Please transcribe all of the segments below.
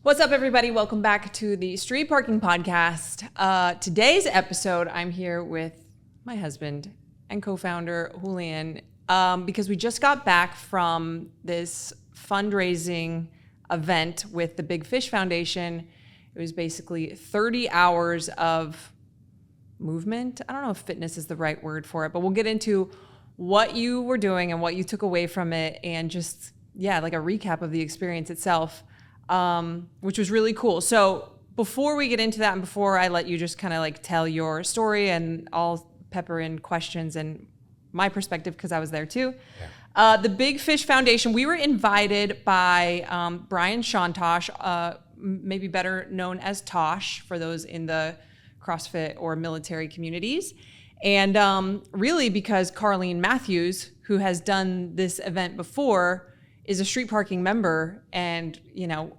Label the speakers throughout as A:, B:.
A: What's up, everybody? Welcome back to the Street Parking Podcast. Today's episode, I'm here with my husband and co-founder, Julian, because we just got back from this fundraising event with the Big Fish Foundation. It was basically 30 hours of movement. I don't know if fitness is the right word for it, but we'll get into what you were doing and what you took away from it and just, like a recap of the experience itself. Which was really cool. So before we get into that and before I let you just kind of like tell your story, and I'll pepper in questions and my perspective because I was there too. Yeah. The Big Fish Foundation, we were invited by Brian Shantosh, maybe better known as Tosh for those in the CrossFit or military communities. And really because Carlene Matthews, who has done this event before, is a street parking member, and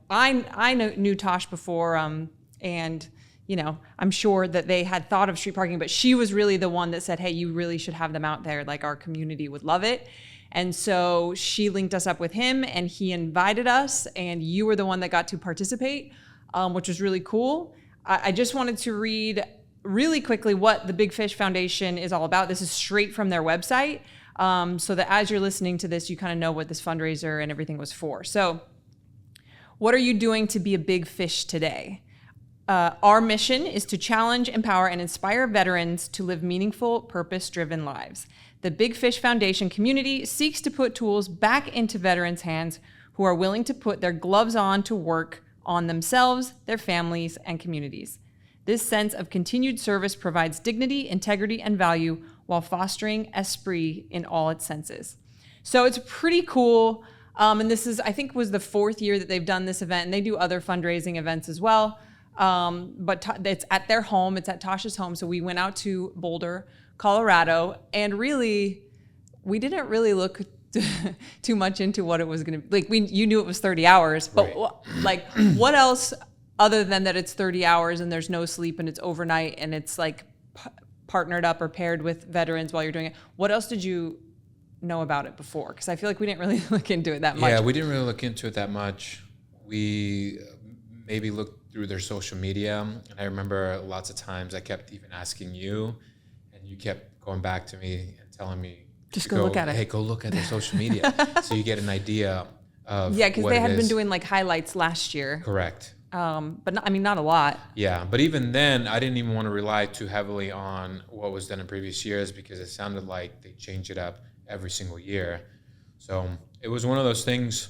A: I knew Tosh before, and I'm sure that they had thought of street parking, but she was really the one that said, hey, you really should have them out there, like our community would love it. And so she linked us up with him and he invited us, and you were the one that got to participate, which was really cool. I just wanted to read really quickly what the Big Fish Foundation is all about. This is straight from their website. So that as you're listening to this, you kind of know what this fundraiser and everything was for. So what are you doing to be a big fish today? Our mission is to challenge, empower, and inspire veterans to live meaningful, purpose-driven lives. The Big Fish Foundation community seeks to put tools back into veterans' hands who are willing to put their gloves on to work on themselves, their families, and communities. This sense of continued service provides dignity, integrity, and value while fostering esprit in all its senses. So it's pretty cool. And this is, I think, was the 4th year that they've done this event, and they do other fundraising events as well. But it's at their home, it's at Tosh's home. So we went out to Boulder, Colorado, and really, we didn't really look too much into what it was gonna be. Like, you knew it was 30 hours, but right. What else other than that it's 30 hours and there's no sleep and it's overnight and it's like partnered up or paired with veterans while you're doing it. What else did you know about it before? Because I feel like we didn't really look into it that much.
B: Yeah, we didn't really look into it that much. We maybe looked through their social media. And I remember lots of times I kept even asking you, and you kept going back to me and telling me,
A: just go look at it.
B: Hey, go look at their social media. So you get an idea of
A: because they had been doing like highlights last year.
B: Correct.
A: But not a lot.
B: Yeah, but even then, I didn't even want to rely too heavily on what was done in previous years because it sounded like they change it up every single year. So it was one of those things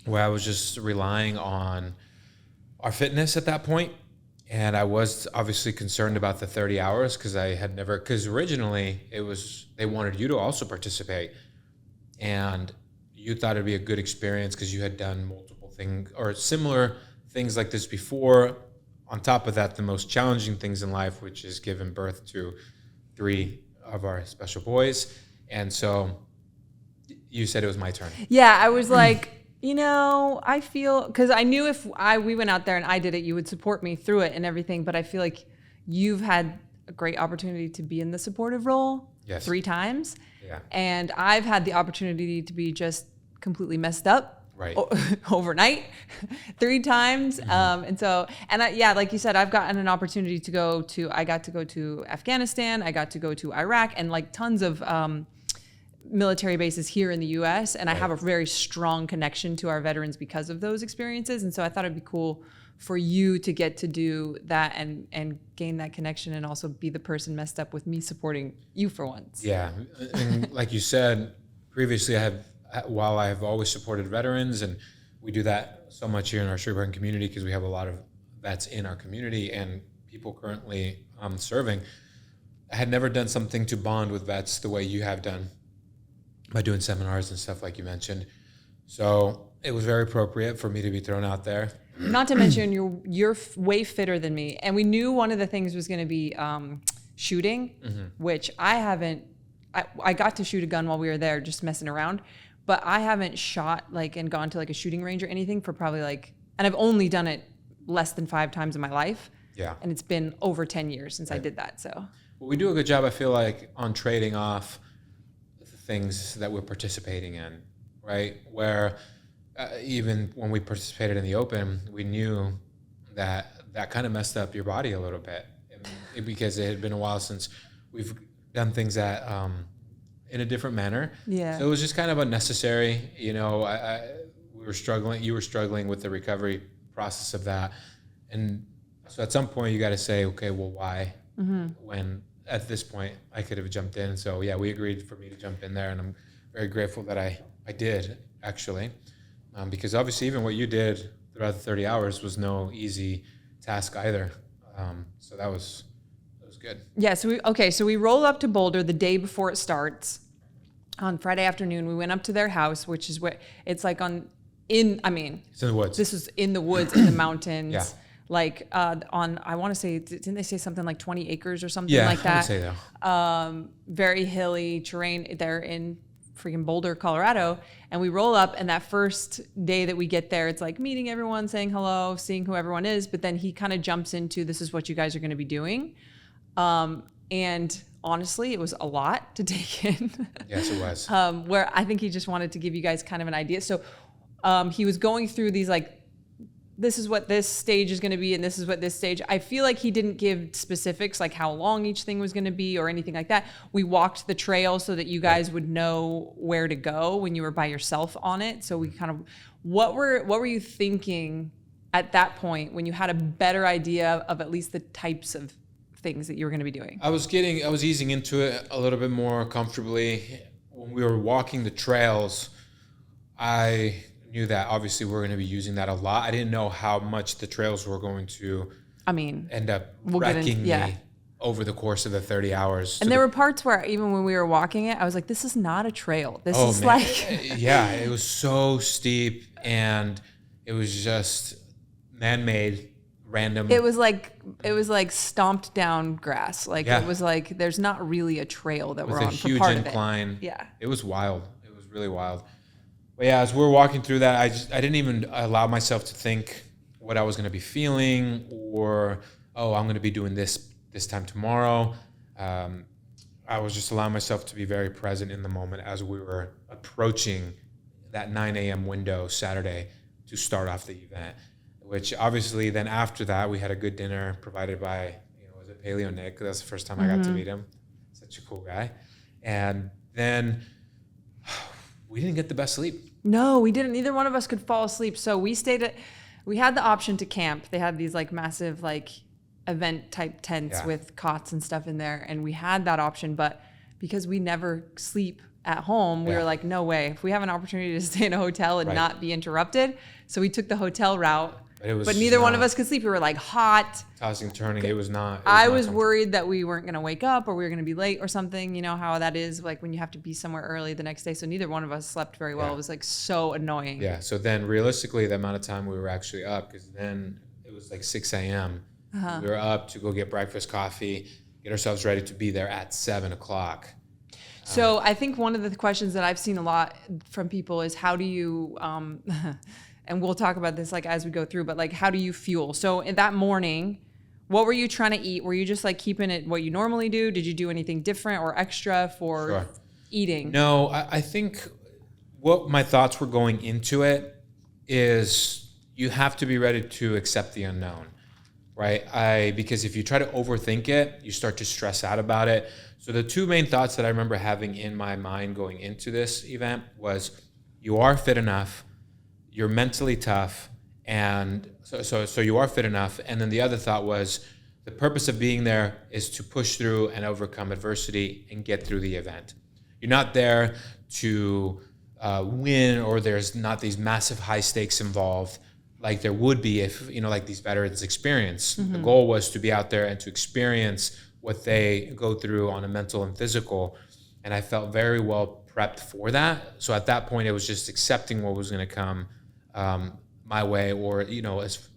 B: where I was just relying on our fitness at that point. And I was obviously concerned about the 30 hours because originally they wanted you to also participate. And you thought it'd be a good experience because you had done multiple things or similar things like this before. On top of that, the most challenging things in life, which is giving birth to 3 of our special boys. And so you said it was my turn.
A: Yeah, I was like, I feel, because I knew if we went out there and I did it, you would support me through it and everything. But I feel like you've had a great opportunity to be in the supportive role 3 times.
B: Yeah.
A: And I've had the opportunity to be just completely messed up.
B: Right.
A: Overnight 3 times. Mm-hmm. Like you said, I've gotten an opportunity I got to go to Afghanistan. I got to go to Iraq and like tons of military bases here in the US. And right. I have a very strong connection to our veterans because of those experiences. And so I thought it'd be cool for you to get to do that and gain that connection and also be the person messed up with me supporting you for once.
B: Yeah. And like you said, previously while I have always supported veterans, and we do that so much here in our street parking community because we have a lot of vets in our community and people currently serving, I had never done something to bond with vets the way you have done by doing seminars and stuff like you mentioned. So it was very appropriate for me to be thrown out there.
A: Not to mention you're way fitter than me. And we knew one of the things was going to be shooting, mm-hmm. which I haven't. I got to shoot a gun while we were there just messing around. But I haven't shot and gone to a shooting range or anything for probably and I've only done it less than 5 times in my life.
B: Yeah.
A: And it's been over 10 years since I did that. So
B: well, we do a good job, I feel like, on trading off the things that we're participating in, right? Where even when we participated in the Open, we knew that kind of messed up your body a little bit, because it had been a while since we've done things that in a different manner.
A: Yeah.
B: So it was just kind of unnecessary. You know, we were struggling. You were struggling with the recovery process of that, and so at some point you got to say, okay, well, why? When at this point I could have jumped in. So yeah, we agreed for me to jump in there, and I'm very grateful that I did actually, because obviously even what you did throughout the 30 hours was no easy task either. So that was good.
A: Yeah. So we roll up to Boulder the day before it starts on Friday afternoon. We went up to their house, which is where it's like it's in
B: the woods.
A: This was in the woods, in the mountains.
B: Yeah.
A: Like I want to say, didn't they say something like 20 acres or something like that?
B: I would say that.
A: Very hilly terrain. They're in freaking Boulder, Colorado. And we roll up, and that first day that we get there, it's like meeting everyone, saying hello, seeing who everyone is. But then he kind of jumps into, this is what you guys are going to be doing. And honestly, it was a lot to take in.
B: Yes, it was.
A: Where I think he just wanted to give you guys kind of an idea. So he was going through these like, this is what this stage is going to be, and this is what this stage. I feel like he didn't give specifics, like how long each thing was going to be or anything like that. We walked the trail so that you guys would know where to go when you were by yourself on it. So we kind of, what were you thinking at that point when you had a better idea of at least the types of things that you were going to be doing?
B: I was easing into it a little bit more comfortably. When we were walking the trails, I knew that obviously we're going to be using that a lot. I didn't know how much the trails were going to end up wrecking me over the course of the 30 hours.
A: And there were parts where even when we were walking it, I was like, this is not a trail. This is like...
B: Yeah, it was so steep, and it was just man-made, random.
A: It was like stomped down grass. Like it was like, there's not really a trail that we're on for part of it.
B: With a huge incline.
A: Yeah.
B: It was wild. It was really wild. But yeah, as we're walking through that, I didn't even allow myself to think what I was going to be feeling, or, oh, I'm going to be doing this time tomorrow. I was just allowing myself to be very present in the moment as we were approaching that 9 a.m. window Saturday to start off the event, which obviously then after that, we had a good dinner provided by, was it Paleo Nick? That's the first time I got to meet him. Such a cool guy. And then we didn't get the best sleep.
A: No, we didn't. Neither one of us could fall asleep. So we had the option to camp. They had these like massive like event type tents with cots and stuff in there. And we had that option, but because we never sleep at home, we were like, no way. If we have an opportunity to stay in a hotel and not be interrupted. So we took the hotel route. But neither one of us could sleep. We were like hot.
B: Tossing, turning. It was not.
A: I was worried that we weren't going to wake up or we were going to be late or something. You know how that is, like when you have to be somewhere early the next day. So neither one of us slept very well. It was like so annoying.
B: Yeah. So then realistically, the amount of time we were actually up, because then it was like 6 a.m. We were up to go get breakfast, coffee, get ourselves ready to be there at 7 o'clock.
A: So I think one of the questions that I've seen a lot from people is how do you, and we'll talk about this like as we go through, but like how do you fuel? So in that morning, what were you trying to eat? Were you just like keeping it what you normally do? Did you do anything different or extra for eating?
B: No, I think what my thoughts were going into it is you have to be ready to accept the unknown, right? Because if you try to overthink it, you start to stress out about it. So the two main thoughts that I remember having in my mind going into this event was you are fit enough, you're mentally tough, and so you are fit enough. And then the other thought was the purpose of being there is to push through and overcome adversity and get through the event. You're not there to win, or there's not these massive high stakes involved like there would be if, like these veterans experience. The goal was to be out there and to experience what they go through on a mental and physical. And I felt very well prepped for that. So at that point, it was just accepting what was going to come my way, or, as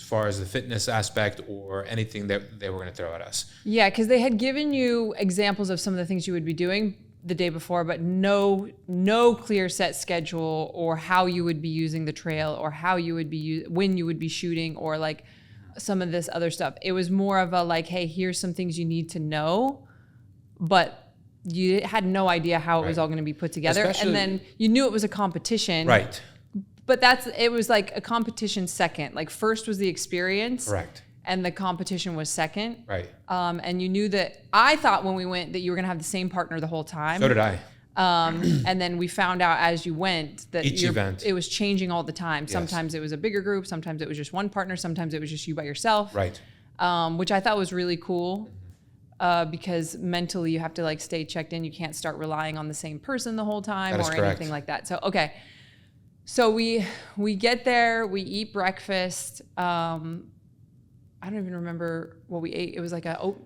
B: far as the fitness aspect or anything that they were going to throw at us.
A: Yeah, because they had given you examples of some of the things you would be doing the day before, but no clear set schedule or how you would be using the trail or how you would be when you would be shooting or like some of this other stuff. It was more of a like, hey, here's some things you need to know, but you had no idea how it was all going to be put together. And then you knew it was a competition.
B: Right.
A: But it was like a competition second. Like first was the experience.
B: Correct.
A: And the competition was second.
B: Right.
A: And you knew that, I thought when we went that you were going to have the same partner the whole time.
B: So did I.
A: And then we found out as you went that
B: Each event.
A: it was changing all the time.
B: Yes.
A: Sometimes it was a bigger group. Sometimes it was just one partner. Sometimes it was just you by yourself.
B: Right.
A: Which I thought was really cool. Because mentally you have to like stay checked in. You can't start relying on the same person the whole time or anything like that. So, okay. So we get there, we eat breakfast. I don't even remember what we ate. It was like it was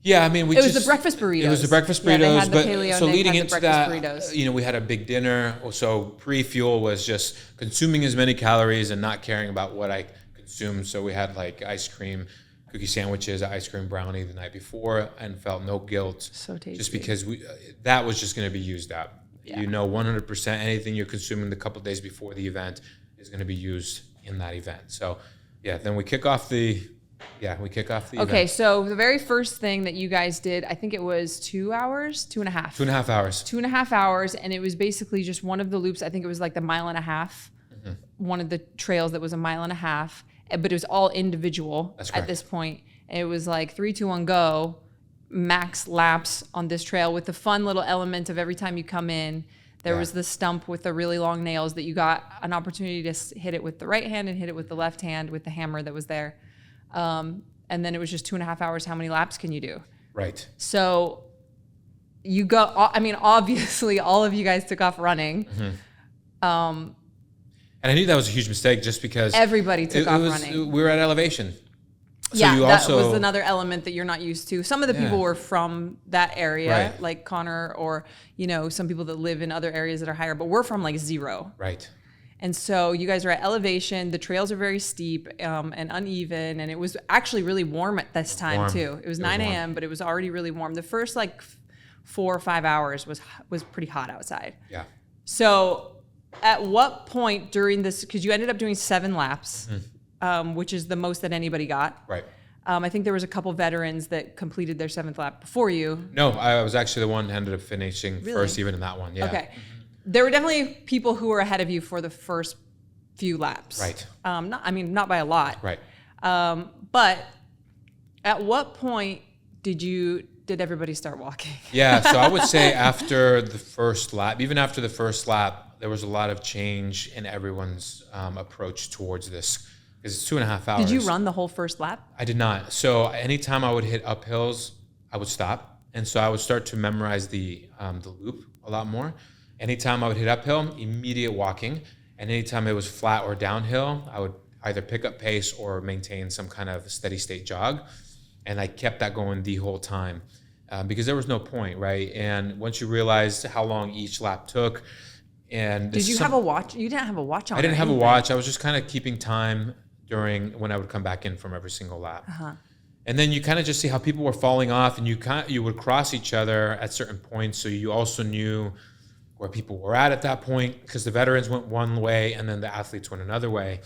A: the breakfast burritos.
B: It was the breakfast burritos.
A: Yeah, they had the paleo,
B: so
A: and they
B: leading
A: had the
B: into
A: breakfast
B: that,
A: burritos.
B: we had a big dinner. So pre-fuel was just consuming as many calories and not caring about what I consumed. So we had like ice cream, cookie sandwiches, ice cream brownie the night before, and felt no guilt.
A: So tasty.
B: Just because that was just going to be used up.
A: Yeah.
B: 100% anything you're consuming the couple days before the event is going to be used in that event. So yeah, then we kick off the event.
A: Okay, so the very first thing that you guys did, I think it was 2 hours, 2.5.
B: 2.5 hours.
A: 2.5 hours, and it was basically just one of the loops. I think it was like the 1.5 miles. One of the trails that was 1.5 miles, but it was all individual at this point. And it was like 3, 2, 1, go, max laps on this trail with the fun little element of every time you come in, there was the stump with the really long nails that you got an opportunity to hit it with the right hand and hit it with the left hand with the hammer that was there. And then it was just 2.5 hours. How many laps can you do?
B: Right.
A: So you go, I mean, obviously all of you guys took off running.
B: And I knew that was a huge mistake just because
A: everybody took off running.
B: We were at elevation. So
A: yeah, that was another element that you're not used to. Some of the people were from that area, like Connor, or, some people that live in other areas that are higher, but we're from like 0.
B: Right.
A: And so you guys are at elevation. The trails are very steep and uneven. And it was actually really warm at this time too. It was 9 a.m., but it was already really warm. The first like 4 or 5 hours was pretty hot outside.
B: Yeah.
A: So at what point during this, because you ended up doing 7 laps, which is the most that anybody got.
B: Right.
A: I think there was a couple veterans that completed their 7th lap before you.
B: No, I was actually the one who ended up finishing first even in that one. Yeah.
A: Okay. There were definitely people who were ahead of you for the first few laps.
B: Right.
A: Not by a lot.
B: Right.
A: But at what point did everybody start walking?
B: Yeah. So I would say after the first lap, even after the first lap, there was a lot of change in everyone's approach towards this. Because it's 2.5 hours.
A: Did you run the whole first lap?
B: I did not. So anytime I would hit uphills, I would stop. And so I would start to memorize the loop a lot more. Anytime I would hit uphill, immediate walking. And anytime it was flat or downhill, I would either pick up pace or maintain some kind of steady state jog. And I kept that going the whole time because there was no point, right? And once you realized how long each lap took, and
A: did you have a watch? You didn't have a watch on.
B: I didn't have a watch. I was just kind of keeping time during when I would come back in from every single lap. And then you kind of just see how people were falling off, and you would cross each other at certain points. So you also knew where people were at that point, because the veterans went one way and then the athletes went another way.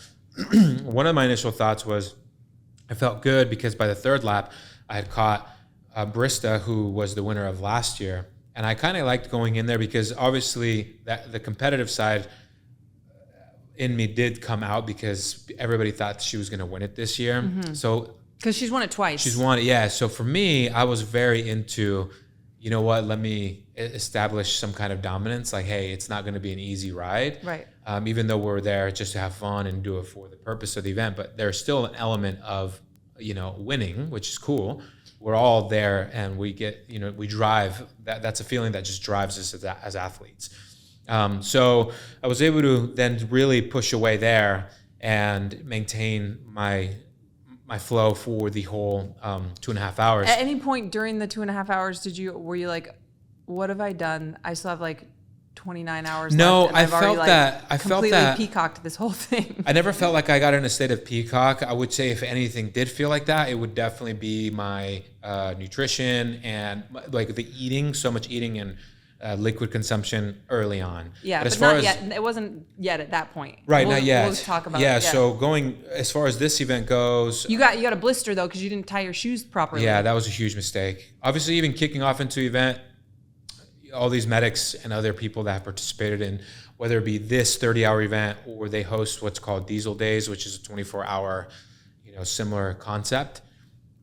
B: One of my initial thoughts was I felt good because by the 3rd lap, I had caught Brista, who was the winner of last year. And I kind of liked going in there because obviously the competitive side in me did come out because everybody thought she was going to win it this year. So
A: because she's won it twice.
B: She's won it, yeah. So for me, I was very into, you know what, let me establish some kind of dominance. Like, hey, it's not going to be an easy ride.
A: Right.
B: Even though we're there just to have fun and do it for the purpose of the event, but there's still an element of, winning, which is cool. We're all there and we get, we drive. That's a feeling that just drives us as athletes. So I was able to then really push away there and maintain my flow for the whole 2.5 hours.
A: At any point during the 2.5 hours, were you like, what have I done? I still have like 29 hours
B: no,
A: left.
B: I felt that. I felt that.
A: Completely peacocked this whole thing.
B: I never felt like I got in a state of peacock. I would say if anything did feel like that, it would definitely be my nutrition and like the eating, so much eating and liquid consumption early on.
A: Yeah, but not yet. It wasn't yet at that point.
B: Right, not yet.
A: We'll talk about it.
B: Yeah, so going as far as this event goes,
A: you got a blister though because you didn't tie your shoes properly.
B: Yeah, that was a huge mistake. Obviously, even kicking off into the event, all these medics and other people that have participated in whether it be this 30-hour event or they host what's called Diesel Days, which is a 24-hour, similar concept.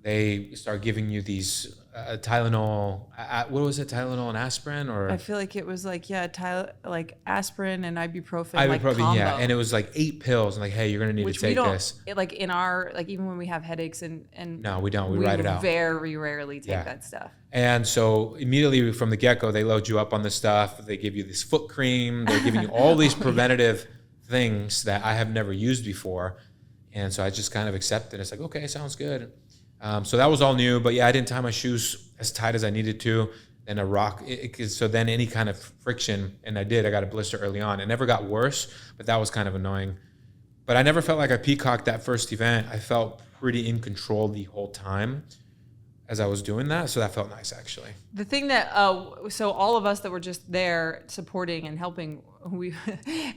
B: They start giving you these Tylenol. What was it? Tylenol and aspirin, or
A: I feel like it was like like aspirin and ibuprofen.
B: ibuprofen,
A: like combo.
B: yeah. And it was like 8 pills, and like, hey, you're gonna need to take this.
A: Like in our even when we have headaches and
B: no, we don't. We write it out.
A: Very rarely take that stuff.
B: And so immediately from the get-go, they load you up on this stuff. They give you this foot cream. They're giving you all these preventative things that I have never used before. And so I just kind of accepted. It's like, okay, sounds good. So that was all new. But yeah, I didn't tie my shoes as tight as I needed to. And a rock. So then any kind of friction, and I got a blister early on. It never got worse, but that was kind of annoying. But I never felt like I peacocked that first event. I felt pretty in control the whole time as I was doing that. So that felt nice, actually.
A: The thing that, so all of us that were just there supporting and helping,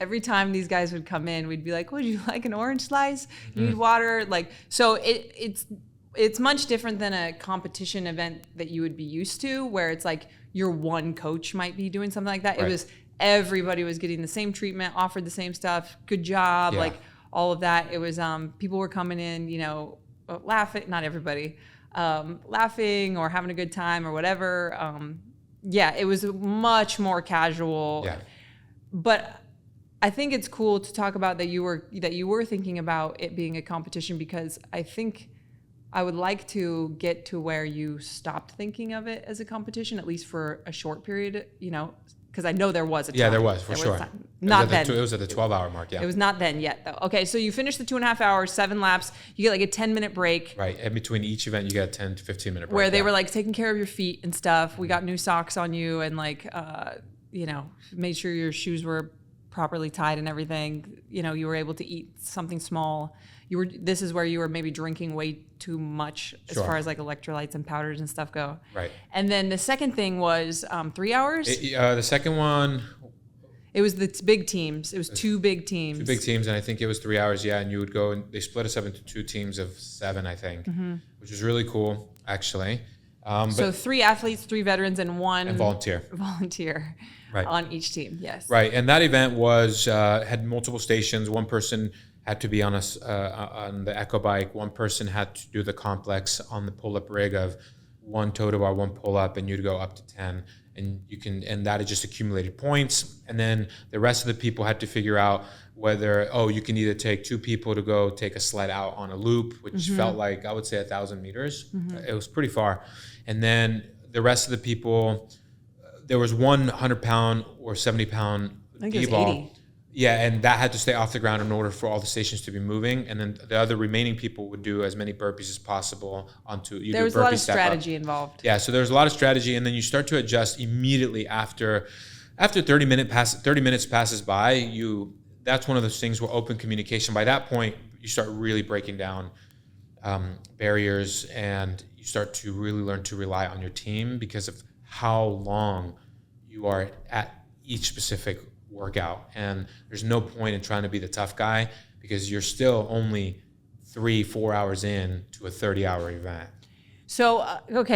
A: every time these guys would come in, we'd be like, would you like an orange slice? You need water? Like, so it's much different than a competition event that you would be used to, where it's like your one coach might be doing something like that. Right. It was, everybody was getting the same treatment, offered the same stuff, good job, like all of that. It was, people were coming in, laughing, not everybody, laughing or having a good time or whatever. It was much more casual. Yeah. But I think it's cool to talk about that you were thinking about it being a competition, because I think I would like to get to where you stopped thinking of it as a competition, at least for a short period, because I know there was a time.
B: Yeah, there was, for sure.
A: Not then.
B: It was at the 12-hour mark, yeah.
A: It was not then yet, though. Okay, so you finished the 2.5 hours, 7 laps. You get like a 10-minute break.
B: Right, and between each event, you get a 10 to 15-minute break.
A: Where they were like taking care of your feet and stuff. We got new socks on you and made sure your shoes were properly tied and everything. You were able to eat something small. This is where you were maybe drinking way too much as far as like electrolytes and powders and stuff go.
B: Right. And
A: then the second thing was 3 hours.
B: The second one.
A: It was the big teams. It was 2 big teams. 2
B: big teams, and I think it was 3 hours. Yeah, and you would go and they split us up into 2 teams of 7, I think, which was really cool, actually.
A: So 3 athletes, 3 veterans, and 1
B: volunteer.
A: Right. On each team. Yes.
B: Right, and that event was had multiple stations. One person had to be on the echo bike. One person had to do the complex on the pull-up rig of 1 tow bar, 1 pull-up, and you'd go up to 10. And that had just accumulated points. And then the rest of the people had to figure out whether, you can either take 2 people to go take a sled out on a loop, which felt like, I would say 1,000 meters. It was pretty far. And then the rest of the people, there was 1 100-pound or 70-pound D-ball. Yeah, and that had to stay off the ground in order for all the stations to be moving. And then the other remaining people would do as many burpees as possible onto.
A: There was a lot of strategy involved.
B: Yeah, so there's a lot of strategy, and then you start to adjust immediately after 30 minutes passes by. That's one of those things where open communication. By that point, you start really breaking down barriers, and you start to really learn to rely on your team because of how long you are at each specific workout. And there's no point in trying to be the tough guy because you're still only 3-4 hours in to a 30-hour event.
A: So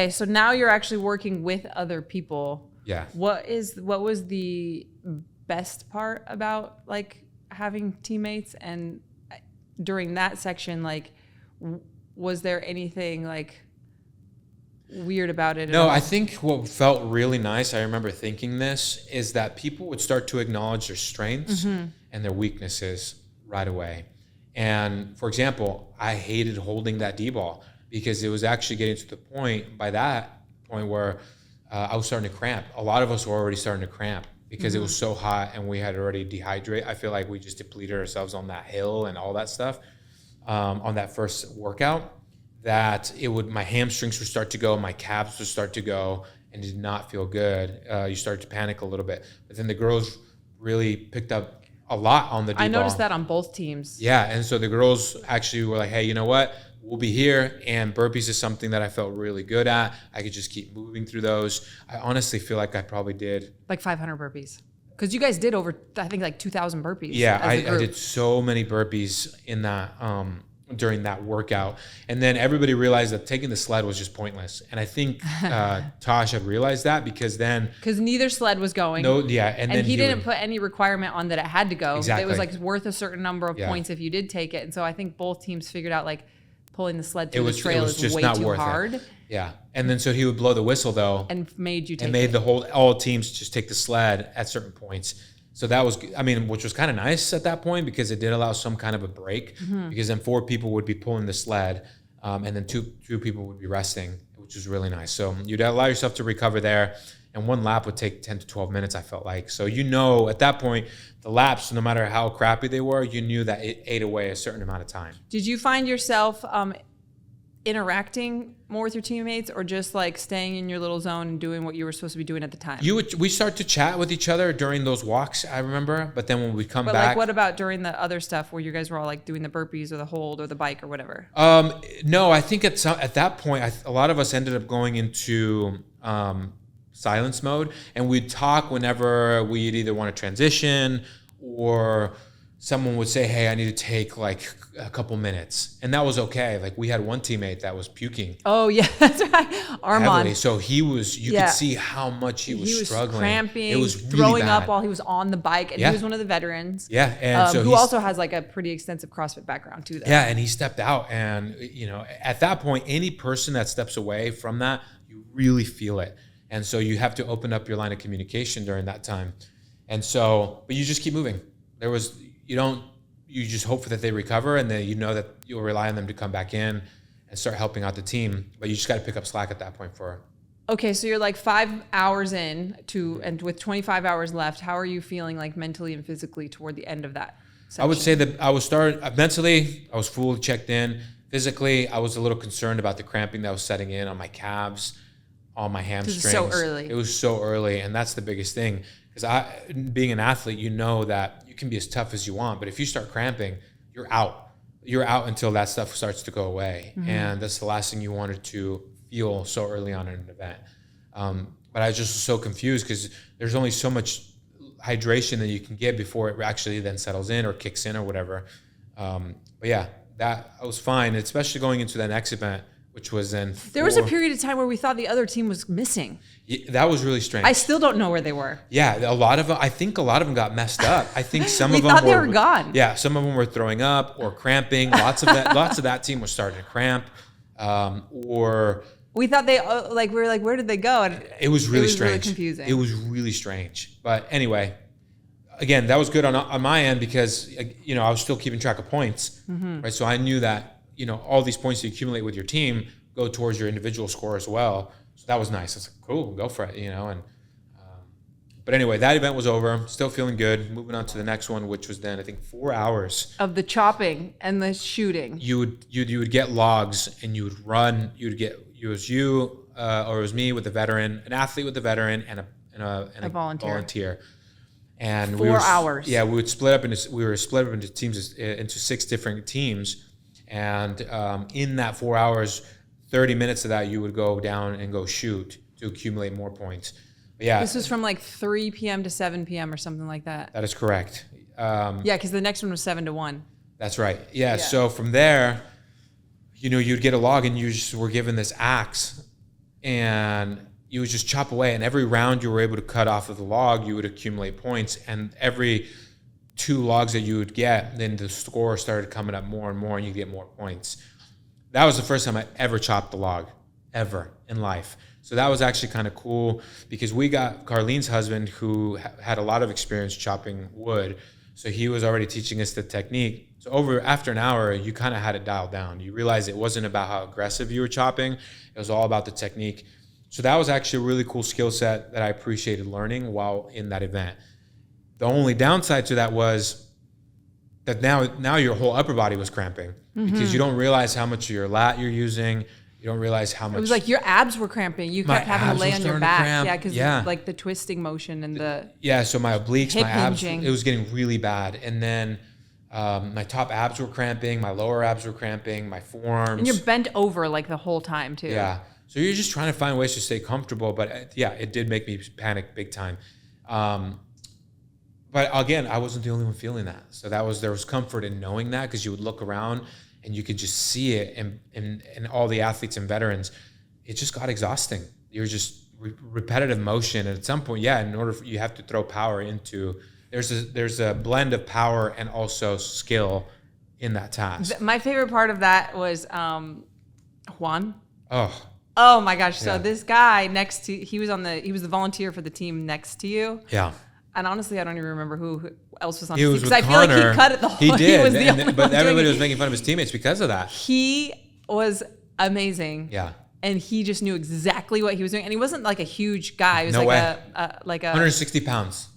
A: so now you're actually working with other people.
B: Yeah.
A: What was the best part about like having teammates? And during that section, like, was there anything like weird about it?
B: No, I think what felt really nice, I remember thinking this, is that people would start to acknowledge their strengths and their weaknesses right away. And for example, I hated holding that D-ball because it was actually getting to the point, by that point, where I was starting to cramp. A lot of us were already starting to cramp because it was so hot and we had already dehydrated. I feel like we just depleted ourselves on that hill and all that stuff on that first workout. That my hamstrings would start to go, my calves would start to go, and did not feel good. You start to panic a little bit. But then the girls really picked up a lot on the D-ball.
A: I noticed that on both teams.
B: Yeah, and so the girls actually were like, hey, you know what? We'll be here, and burpees is something that I felt really good at. I could just keep moving through those. I honestly feel like I probably did.
A: Like 500 burpees. Because you guys did over, I think, like 2,000 burpees.
B: Yeah, I did so many burpees in that during that workout. And then everybody realized that taking the sled was just pointless. And I think Tosh had realized that because
A: neither sled was going.
B: And then
A: he didn't put any requirement on that it had to go.
B: Exactly.
A: It was like worth a certain number of points if you did take it. And so I think both teams figured out like pulling the sled through the trail is way too hard.
B: Yeah. And then so he would blow the whistle though.
A: And made you take
B: it. All teams just take the sled at certain points. So that was, which was kind of nice at that point because it did allow some kind of a break because then 4 people would be pulling the sled and then two people would be resting, which was really nice. So you'd allow yourself to recover there. And 1 lap would take 10 to 12 minutes, I felt like. So, at that point, the laps, no matter how crappy they were, you knew that it ate away a certain amount of time.
A: Did you find yourself interacting more with your teammates or just like staying in your little zone and doing what you were supposed to be doing at the time?
B: We start to chat with each other during those walks, I remember. But then when we come back.
A: But like, what about during the other stuff where you guys were all like doing the burpees or the hold or the bike or whatever?
B: No, I think at that point, a lot of us ended up going into silence mode, and we'd talk whenever we'd either want to transition or someone would say, hey, I need to take like a couple minutes. And that was okay. Like we had one teammate that was puking.
A: Oh yeah, that's right. Armand.
B: Heavily. So he was, you could see how much he was struggling.
A: Cramping,
B: it was really
A: throwing
B: bad.
A: up while he was on the bike. And he was one of the veterans.
B: Yeah. And so
A: who also has like a pretty extensive CrossFit background too. Though.
B: Yeah. And he stepped out and, at that point, any person that steps away from that, you really feel it. And so you have to open up your line of communication during that time. And so, but you just keep moving. You just hope that they recover and then that you'll rely on them to come back in and start helping out the team. But you just got to pick up slack at that point
A: Okay, so you're like 5 hours in and with 25 hours left, how are you feeling like mentally and physically toward the end of that section?
B: I would say that I was mentally, I was fully checked in. Physically, I was a little concerned about the cramping that was setting in on my calves, on my hamstrings.
A: It was so early.
B: It was so early, and that's the biggest thing. Because being an athlete, you know that you can be as tough as you want, but if you start cramping, you're out. You're out until that stuff starts to go away, and that's the last thing you wanted to feel so early on in an event. But I just was so confused because there's only so much hydration that you can get before it actually then settles in or kicks in or whatever. But yeah, that I was fine, especially going into that next event, which was then.
A: There was a period of time where we thought the other team was missing.
B: Yeah, that was really strange.
A: I still don't know where they were.
B: Yeah, I think a lot of them got messed up. I think some of them
A: thought they were gone.
B: Yeah, some of them were throwing up or cramping. Lots of that team was starting to cramp, or.
A: We thought we were like, where did they go? And
B: it was really strange.
A: Really confusing.
B: It was really strange. But anyway, again, that was good on my end because I was still keeping track of points, right? So I knew that all these points you accumulate with your team go towards your individual score as well. So that was nice. I was like, cool, go for it, But anyway, that event was over. Still feeling good. Moving on to the next one, which was then I think 4 hours
A: of the chopping and the shooting.
B: You would get logs and you would run. It was you or it was me with the veteran, an athlete with the veteran, and a volunteer. And
A: 4 hours.
B: Yeah, we were split up into teams, into 6 different teams, and in that 4 hours, 30 minutes of that you would go down and go shoot to accumulate more points. But yeah, this
A: was from like 3 p.m. to 7 p.m. or something like that.
B: That is correct.
A: Yeah, because the next one was 7 to 1.
B: That's right. Yeah. So from there, you'd get a log and you just were given this axe, and you would just chop away. And every round you were able to cut off of the log, you would accumulate points. And every 2 logs that you would get, then the score started coming up more and more, and you get more points. That was the first time I ever chopped a log, ever in life. So that was actually kind of cool because we got Carlene's husband, who had a lot of experience chopping wood. So he was already teaching us the technique. So after an hour, you kind of had it dialed down. You realized it wasn't about how aggressive you were chopping. It was all about the technique. So that was actually a really cool skill set that I appreciated learning while in that event. The only downside to that was that now your whole upper body was cramping because you don't realize how much of your lat you're using. You don't realize how much.
A: It was like your abs were cramping. You kept having to lay on your back. Yeah, because like the twisting motion and the.
B: Yeah, so my obliques,
A: hip
B: my abs,
A: hinging.
B: It was getting really bad. And then my top abs were cramping, my lower abs were cramping, my forearms.
A: And you're bent over like the whole time too.
B: Yeah. So you're just trying to find ways to stay comfortable. But yeah, it did make me panic big time. but again, I wasn't the only one feeling that. So there was comfort in knowing that, because you would look around and you could just see it, and all the athletes and veterans, it just got exhausting. You're just repetitive motion, and at some point, in order you have to throw power into. There's a blend of power and also skill in that task.
A: My favorite part of that was Juan.
B: Oh
A: my gosh! So this guy he was the volunteer for the team next to you.
B: Yeah.
A: And honestly, I don't even remember who else was on
B: He
A: the
B: was
A: team,
B: with
A: because I feel like
B: Connor.
A: he cut it the whole.
B: He did,
A: He was the only one
B: but everybody
A: doing
B: was
A: it.
B: making fun of his teammates because of that.
A: He was amazing.
B: Yeah.
A: And he just knew exactly what he was doing, and he wasn't like a huge guy. He was
B: No way.
A: like a
B: 160 pounds.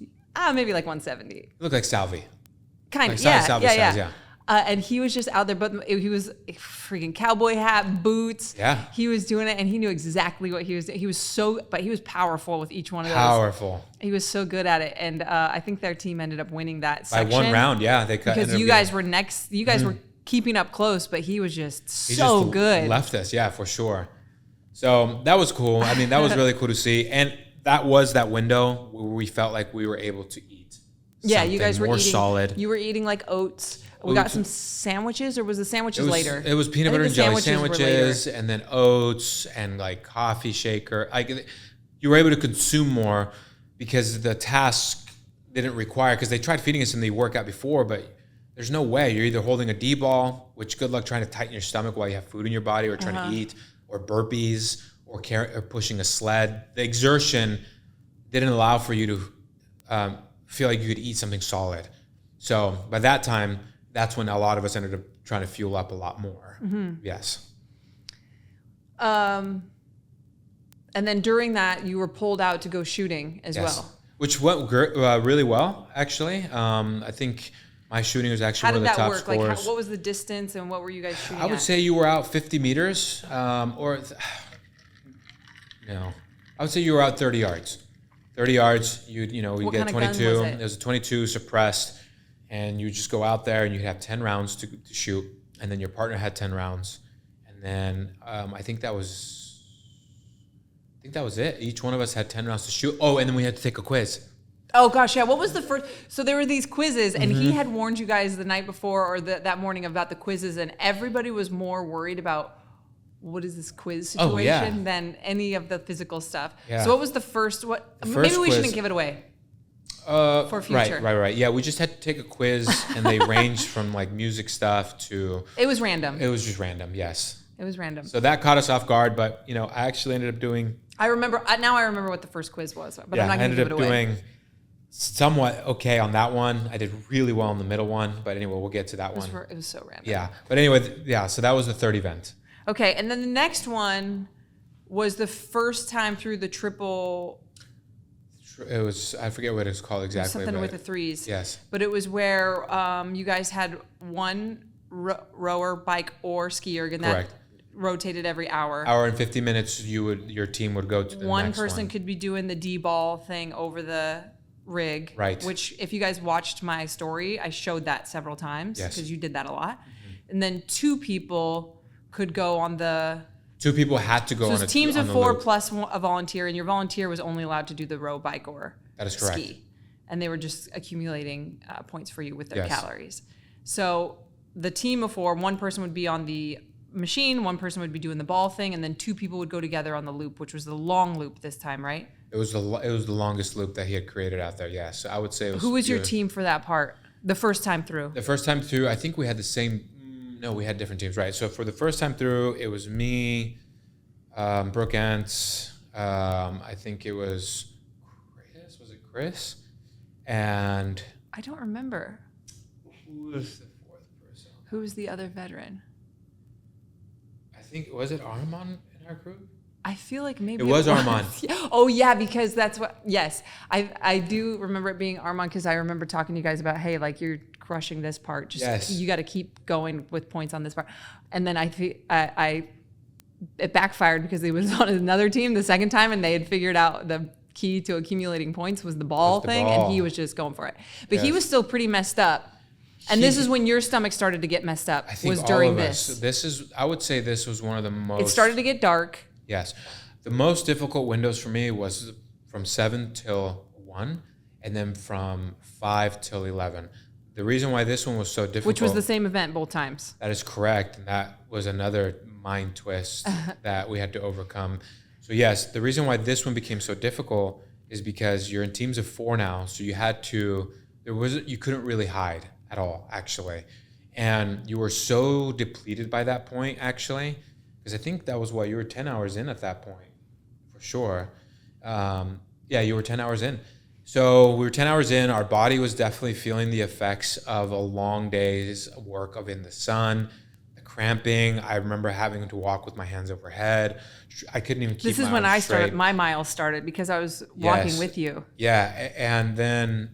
A: maybe like 170.
B: You look like Salvi.
A: Kind of,
B: Salvi size, yeah.
A: And he was just out there, but he was a freaking cowboy hat, boots.
B: Yeah.
A: He was doing it, and he knew exactly what he was doing. He was powerful with each one of those.
B: Powerful.
A: He was so good at it, and I think their team ended up winning that section.
B: By one round, yeah. They cut.
A: Because you guys were next. You guys were keeping up close, but he was just so good.
B: Left us, yeah, for sure. So that was cool. I mean, that was really cool to see. And that was that window where we felt like we were able to eat.
A: Yeah, you guys were
B: more
A: eating
B: solid.
A: You were eating like oats. We got some sandwiches, or was the sandwiches later?
B: It was peanut butter and jelly sandwiches, and then oats and like coffee shaker. You were able to consume more because the task didn't require, because they tried feeding us in the workout before, but there's no way. You're either holding a D ball, which good luck trying to tighten your stomach while you have food in your body, or trying to eat, or burpees, or pushing a sled. The exertion didn't allow for you to feel like you could eat something solid. So by that time, that's when a lot of us ended up trying to fuel up a lot more. Mm-hmm. Yes.
A: And then during that, you were pulled out to go shooting as well.
B: Which went really well, actually. I think my shooting was actually one of the top scores. How did that work?
A: Like, what was the distance, and what were you guys shooting
B: I would say you were out 50 meters, I would say you were out 30 yards. 30 yards, you get a 22. It was a 22 suppressed, and you just go out there and you have 10 rounds to shoot, and then your partner had 10 rounds, and then I think that was it. Each one of us had 10 rounds to shoot. Oh, and then we had to take a quiz.
A: Oh gosh, yeah. What was the first? So there were these quizzes, and he had warned you guys the night before or that morning about the quizzes, and everybody was more worried about what is this quiz situation than any of the physical stuff. Yeah. So what was the first? Maybe we shouldn't give it away. For future.
B: Right. Yeah, we just had to take a quiz, and they ranged from like music stuff to.
A: It was random.
B: It was just random. Yes.
A: It was random.
B: So that caught us off guard, but I actually ended up doing.
A: I remember what the first quiz was, but I'm not going to give it away.
B: I ended up doing somewhat okay on that one. I did really well on the middle one, but anyway, we'll get to that one.
A: It was so random.
B: Yeah, but anyway, so that was the third event.
A: Okay, and then the next one was the first time through the triple.
B: It was, I forget what it's called exactly.
A: Something with the threes.
B: Yes.
A: But it was where you guys had one rower, bike, or skier, and that rotated every hour.
B: Hour and 50 minutes, your team would go to the next one.
A: One person could be doing the D-ball thing over the rig.
B: Right.
A: Which, if you guys watched my story, I showed that several times.
B: Yes.
A: Because you did that a lot. Mm-hmm. And then two people could go on the...
B: Two people had to go on a
A: teams of four plus a volunteer, and your volunteer was only allowed to do the row, bike, or
B: that is correct.
A: Ski. And they were just accumulating points for you with their calories. So the team of four, one person would be on the machine, one person would be doing the ball thing, and then two people would go together on the loop, which was the long loop this time, right?
B: It was the longest loop that he had created out there, yes. So I would say it was...
A: Who was your team for that part, the first time through?
B: The first time through, I think we had the same... No, we had different teams, right? So for the first time through, it was me, Brooke Ants, I think it was Chris. Was it Chris? And...
A: I don't remember.
B: Who was the fourth person?
A: Who was the other veteran?
B: I think, was it Armand in our group?
A: I feel like maybe
B: it was Armand.
A: Oh yeah, because that's what. Yes, I do remember it being Armand, because I remember talking to you guys about, hey, like, you're crushing this part. Just you got to keep going with points on this part. And then it backfired because he was on another team the second time, and they had figured out the key to accumulating points was the ball thing, and he was just going for it. But he was still pretty messed up. And this is when your stomach started to get messed up.
B: I think
A: was during this.
B: I would say this was one of the most.
A: It started to get dark.
B: Yes. The most difficult windows for me was from 7 till 1. and then from 5 till 11. The reason why this one was so difficult,
A: which was the same event both times.
B: That is correct, and that was another mind twist that we had to overcome. So yes, the reason why this one became so difficult is because you're in teams of 4 now, so you couldn't really hide at all, actually. And you were so depleted by that point, actually, because I think that was you were 10 hours in at that point, for sure. You were 10 hours in. So we were 10 hours in. Our body was definitely feeling the effects of a long day's work in the sun, the cramping. I remember having to walk with my hands overhead. I couldn't even keep my arms straight.
A: This is when I started, my miles started, because I was walking with you.
B: Yeah, and then...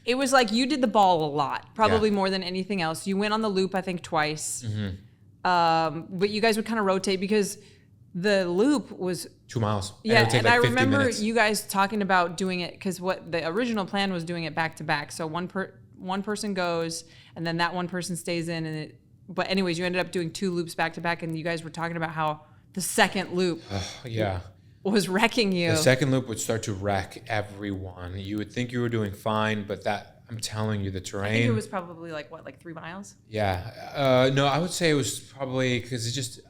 A: it was like you did the ball a lot, probably more than anything else. You went on the loop, I think, twice. But you guys would kind of rotate because the loop was
B: 2 miles.
A: Yeah,
B: and,
A: I remember you guys talking about doing it because what the original plan was doing it back to back. So one person goes, and then that one person stays in, but anyways, you ended up doing 2 loops back to back, and you guys were talking about how the second loop was wrecking you.
B: The second loop would start to wreck everyone. You would think you were doing fine, but I'm telling you, the terrain.
A: I think it was probably like 3 miles?
B: Yeah. No, I would say it was probably, because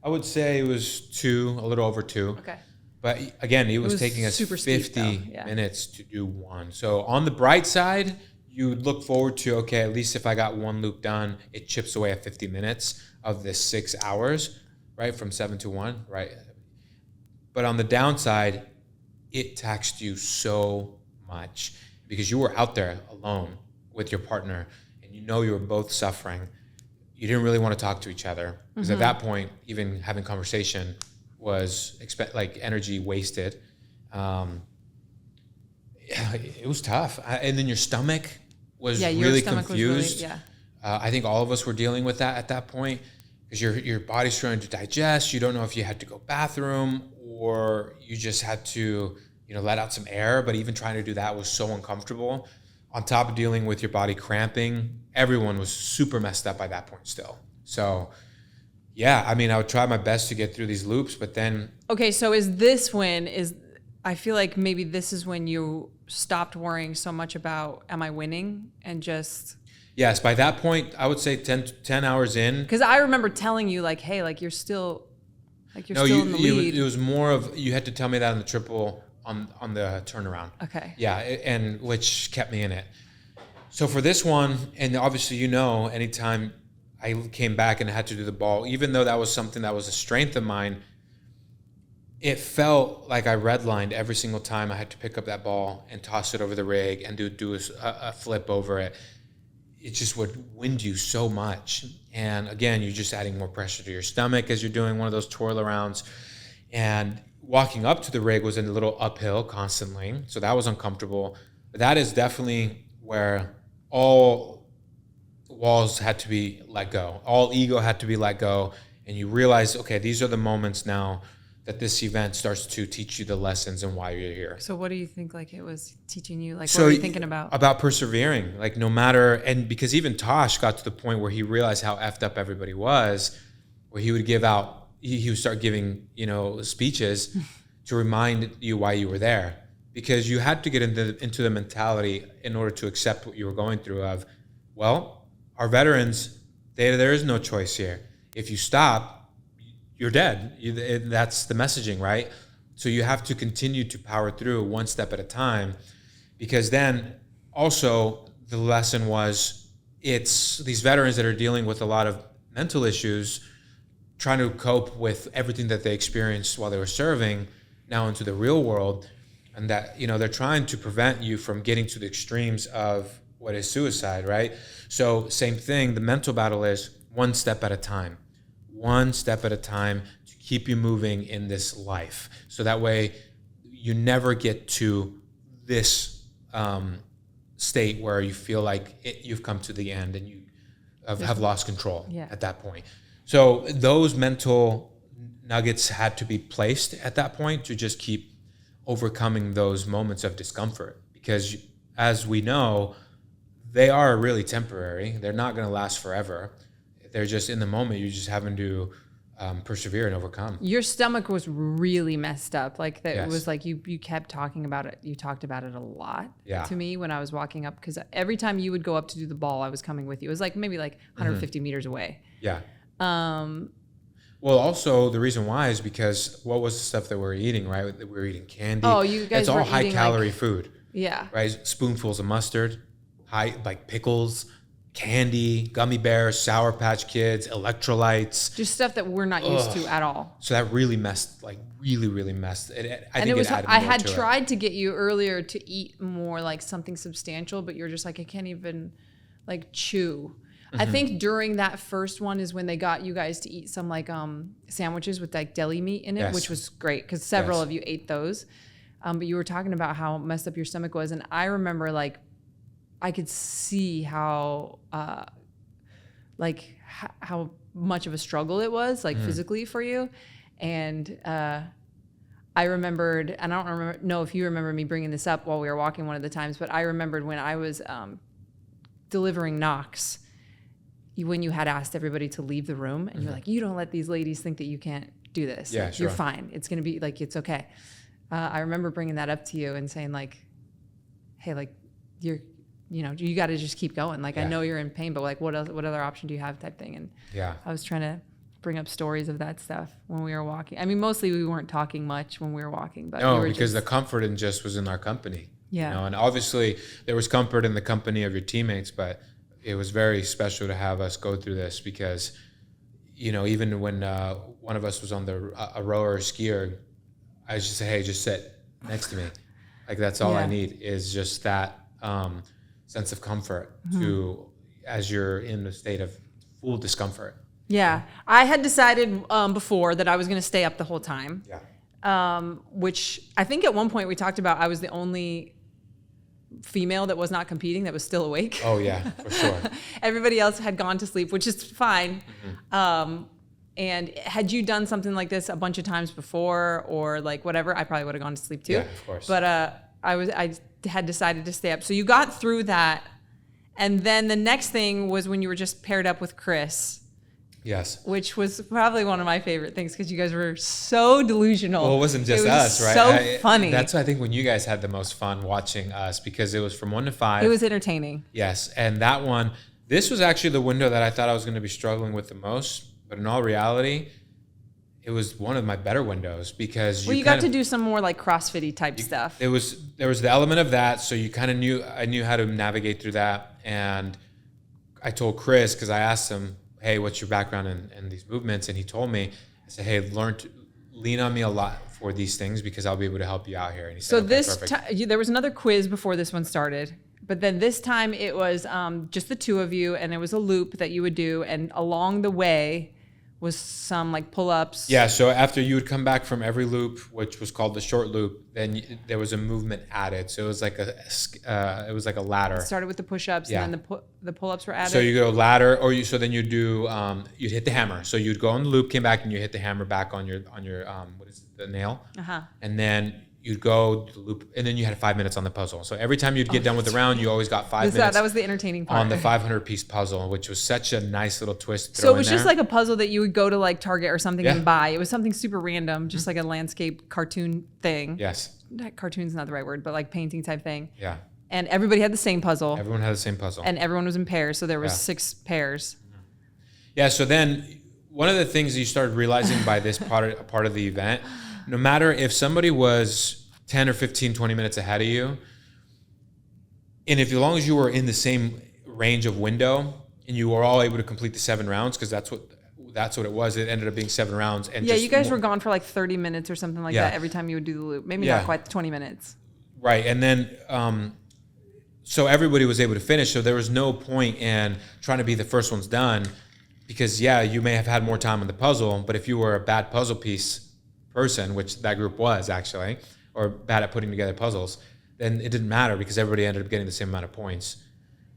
B: I would say it was 2, a little over 2.
A: Okay.
B: But again, it was taking us 50 minutes to do 1. So on the bright side, you would look forward to, okay, at least if I got 1 loop done, it chips away at 50 minutes of this 6 hours, right? From 7 to 1, right? But on the downside, it taxed you so much because you were out there alone with your partner and you were both suffering. You didn't really want to talk to each other because at that point, even having conversation was energy wasted. It was tough. And then your stomach was really confused. I think all of us were dealing with that at that point because your body's trying to digest. You don't know if you had to go bathroom or you just had to, let out some air. But even trying to do that was so uncomfortable. On top of dealing with your body cramping, everyone was super messed up by that point still. So, I would try my best to get through these loops, but then...
A: Okay, so I feel like maybe this is when you stopped worrying so much about, am I winning? And just...
B: Yes, by that point, I would say 10 hours in.
A: Because I remember telling you, hey, you're still in the lead.
B: It was more of, you had to tell me that on the triple... On the turnaround.
A: Okay.
B: Yeah, and which kept me in it. So for this one, and obviously anytime I came back and had to do the ball, even though that was something that was a strength of mine, it felt like I redlined every single time I had to pick up that ball and toss it over the rig and do a flip over it. It just would wind you so much. And again, you're just adding more pressure to your stomach as you're doing one of those twirl arounds. And walking up to the rig was a little uphill constantly, so that was uncomfortable. But that is definitely where all walls had to be let go. All ego had to be let go, and you realize, okay, these are the moments now that this event starts to teach you the lessons and why you're here.
A: So what do you think it was teaching you? What were you thinking about?
B: About persevering, no matter, and because even Tosh got to the point where he realized how effed up everybody was, where he would give out, he would start giving, speeches to remind you why you were there, because you had to get into the mentality in order to accept what you were going through of, well, our veterans, there is no choice here. If you stop, you're dead. That's the messaging, right? So you have to continue to power through one step at a time, because then also the lesson was it's these veterans that are dealing with a lot of mental issues, trying to cope with everything that they experienced while they were serving now into the real world. And that, they're trying to prevent you from getting to the extremes of what is suicide, right? So same thing, the mental battle is one step at a time to keep you moving in this life. So that way you never get to this state where you feel like you've come to the end and you have lost control at that point. So those mental nuggets had to be placed at that point to just keep overcoming those moments of discomfort, because as we know, they are really temporary. They're not going to last forever. They're just in the moment. You're just having to persevere and overcome.
A: Your stomach was really messed up. Like that,
B: Yes.
A: it was like you kept talking about it. You talked about it a lot
B: Yeah.
A: to me when I was walking up, because every time you would go up to do the ball, I was coming with you. It was like maybe like 150 meters away.
B: Yeah.
A: Um,
B: Well, also the reason why is because what was the stuff that we were eating, right? We were eating candy.
A: Oh, you guys
B: It's all
A: were
B: high
A: eating,
B: calorie
A: like-
B: food,
A: yeah.
B: right? Spoonfuls of mustard, like pickles, candy, gummy bears, Sour Patch Kids, electrolytes.
A: Just stuff that we're not used to at all.
B: So that really messed, like really messed. I
A: And
B: think
A: it was,
B: added
A: I
B: more
A: had
B: to it.
A: tried to get you earlier to eat more like something substantial, but you're just like, I can't even like chew. I think during that first one is when they got you guys to eat some like sandwiches with like deli meat in it,
B: Yes.
A: which was great because several
B: Yes.
A: of you ate those. But you were talking about how messed up your stomach was, and I remember like I could see how how much of a struggle it was like physically for you, and I remembered, and I don't know if you remember me bringing this up while we were walking one of the times, but I remembered when I was delivering Knox, when you had asked everybody to leave the room, and you're like, you don't let these ladies think that you can't do this.
B: Yeah,
A: Like,
B: sure.
A: You're fine. It's going to be like, it's okay. I remember bringing that up to you and saying like, hey, like you got to just keep going. Like, I
B: Yeah.
A: know you're in pain, but like what other option do you have, type thing. And
B: Yeah.
A: I was trying to bring up stories of that stuff when we were walking. I mean, mostly we weren't talking much when we were walking, but
B: No,
A: we were
B: because
A: just,
B: the comfort in just was in our company.
A: Yeah.
B: You know, and obviously there was comfort in the company of your teammates, but it was very special to have us go through this because, you know, even when one of us was on a rower or skier, I just say, hey, just sit next to me. Like that's all I
A: Yeah.
B: need is just that sense of comfort to as you're in a state of full discomfort.
A: yeah. I had decided before that I was going to stay up the whole time.
B: Yeah.
A: Which I think at one point we talked about, I was the only female that was not competing that was still awake.
B: Oh yeah, for sure.
A: Everybody else had gone to sleep, which is fine. And had you done something like this a bunch of times before or like whatever, I probably would have gone to sleep too.
B: Yeah, of course.
A: But I had decided to stay up. So you got through that. And then the next thing was when you were just paired up with Chris,
B: Yes.
A: which was probably one of my favorite things because you guys were so delusional.
B: Well, it wasn't just
A: was
B: us, right?
A: So funny.
B: That's I think when you guys had the most fun watching us because it was from 1 to 5.
A: It was entertaining.
B: Yes, and that one, this was actually the window that I thought I was going to be struggling with the most, but in all reality, it was one of my better windows because
A: You got to do some more like CrossFit-y type stuff.
B: there was the element of that, so you kind of I knew how to navigate through that, and I told Chris because I asked him, hey, what's your background in these movements? And he told me, I said, hey, lean on me a lot for these things because I'll be able to help you out here. And he said,
A: So
B: okay,
A: this
B: perfect.
A: there was another quiz before this one started, but then this time it was just the two of you, and it was a loop that you would do, and along the way was some like pull-ups.
B: Yeah, so after you would come back from every loop, which was called the short loop, then there was a movement added. So it was like a ladder.
A: It started with the push-ups,
B: Yeah.
A: and then the pull-ups were added.
B: So you go ladder, so then you do you'd hit the hammer. So you'd go on the loop, came back, and you hit the hammer back on your what is it, the nail, and then you'd go to the loop, and then you had 5 minutes on the puzzle. So every time you'd get done with the round, you always got 5 minutes.
A: That was the entertaining part.
B: On the 500-piece puzzle, which was such a nice little twist. To
A: So
B: throw
A: it was
B: in
A: just
B: there.
A: like a puzzle that you would go to like Target or something
B: Yeah.
A: and buy. It was something super random, just like a landscape cartoon thing.
B: Yes.
A: Cartoon's not the right word, but like painting type thing.
B: Yeah.
A: And everybody had the same puzzle,
B: Everyone had the same puzzle.
A: and everyone was in pairs. So there was
B: Yeah.
A: 6 pairs.
B: Yeah, so then one of the things you started realizing by this part of the event, no matter if somebody was 10 or 15, 20 minutes ahead of you, and as long as you were in the same range of window and you were all able to complete the 7 rounds, because that's what it was. It ended up being 7 rounds. And
A: Yeah,
B: just
A: you guys were gone for like 30 minutes or something like
B: Yeah.
A: that every time you would do the loop. Maybe
B: Yeah.
A: not quite 20 minutes.
B: Right, and then so everybody was able to finish. So there was no point in trying to be the first ones done, because you may have had more time on the puzzle, but if you were a bad puzzle piece person, which that group was actually, or bad at putting together puzzles, then it didn't matter because everybody ended up getting the same amount of points,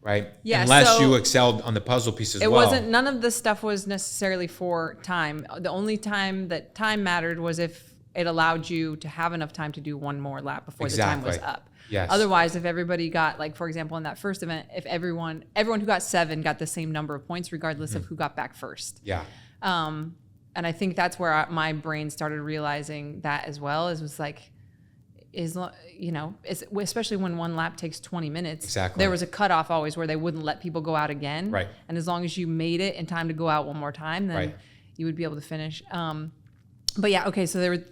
B: right?
A: Yeah,
B: Unless
A: so
B: you excelled on the puzzle piece as
A: It
B: well.
A: wasn't, none of this stuff was necessarily for time. The only time that time mattered was if it allowed you to have enough time to do one more lap before the time was
B: Exactly.
A: up.
B: Yes.
A: Otherwise, if everybody got, like, for example, in that first event, if everyone who got 7 got the same number of points, regardless of who got back first.
B: Yeah.
A: and I think that's where my brain started realizing that as well. Especially when one lap takes 20 minutes.
B: Exactly.
A: There was a cutoff always where they wouldn't let people go out again.
B: Right.
A: And as long as you made it in time to go out one more time, then
B: Right.
A: you would be able to finish. But yeah, okay, so there were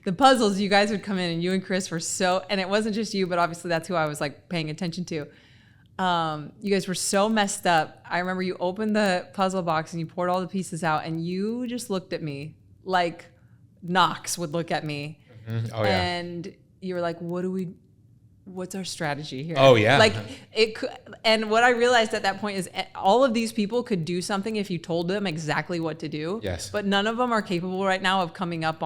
A: the puzzles. You guys would come in, and you and Chris were and it wasn't just you, but obviously that's who I was like paying attention to. You guys were so messed up. I remember you opened the puzzle box and you poured all the pieces out, and you just looked at me like Knox would look at me.
B: Mm-hmm. Oh yeah.
A: And you were like, what's our strategy here?
B: Oh yeah.
A: Like and what I realized at that point is all of these people could do something if you told them exactly what to do.
B: Yes.
A: But none of them are capable right now of coming up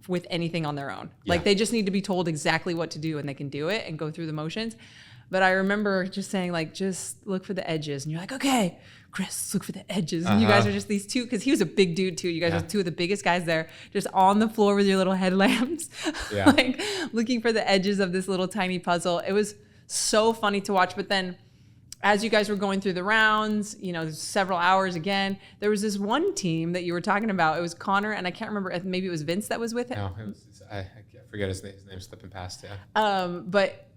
A: with anything on their own.
B: Yeah.
A: Like they just need to be told exactly what to do and they can do it and go through the motions. But I remember just saying like, just look for the edges. And you're like, okay, Chris, look for the edges. And you guys are just these two, because he was a big dude too. You guys are two of the biggest guys there, just on the floor with your little headlamps, like looking for the edges of this little tiny puzzle. It was so funny to watch. But then as you guys were going through the rounds, several hours again, there was this one team that you were talking about. It was Connor, and I can't remember, maybe it was Vince that was with him.
B: No, I forget his name slipping past, yeah.
A: But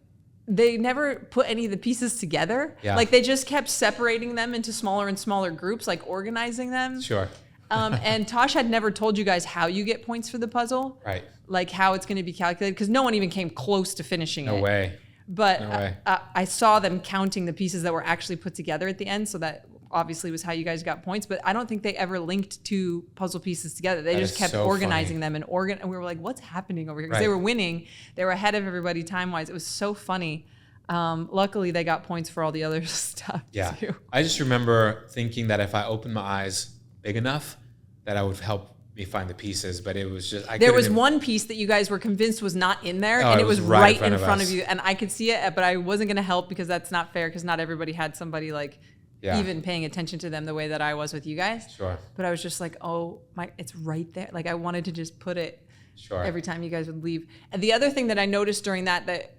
A: they never put any of the pieces together.
B: Yeah.
A: Like they just kept separating them into smaller and smaller groups, like organizing them.
B: Sure.
A: And Tosh had never told you guys how you get points for the puzzle.
B: Right.
A: Like how it's going to be calculated, because no one even came close to finishing it.
B: No way.
A: But
B: No way.
A: I saw them counting the pieces that were actually put together at the end. So that obviously was how you guys got points. But I don't think they ever linked two puzzle pieces together. They just kept organizing them and we were like, what's happening over here? Because they were winning. They were ahead of everybody time-wise. It was so funny. Luckily, they got points for all the other stuff too.
B: I just remember thinking that if I opened my eyes big enough, that I would help me find the pieces. But it was just
A: there was one piece that you guys were convinced was not in there, and it was right in front of you, and I could see it, but I wasn't going to help because that's not fair. Because not everybody had somebody like even paying attention to them the way that I was with you guys.
B: Sure.
A: But I was just like, oh my, it's right there. Like I wanted to just put it every time you guys would leave. And the other thing that I noticed during that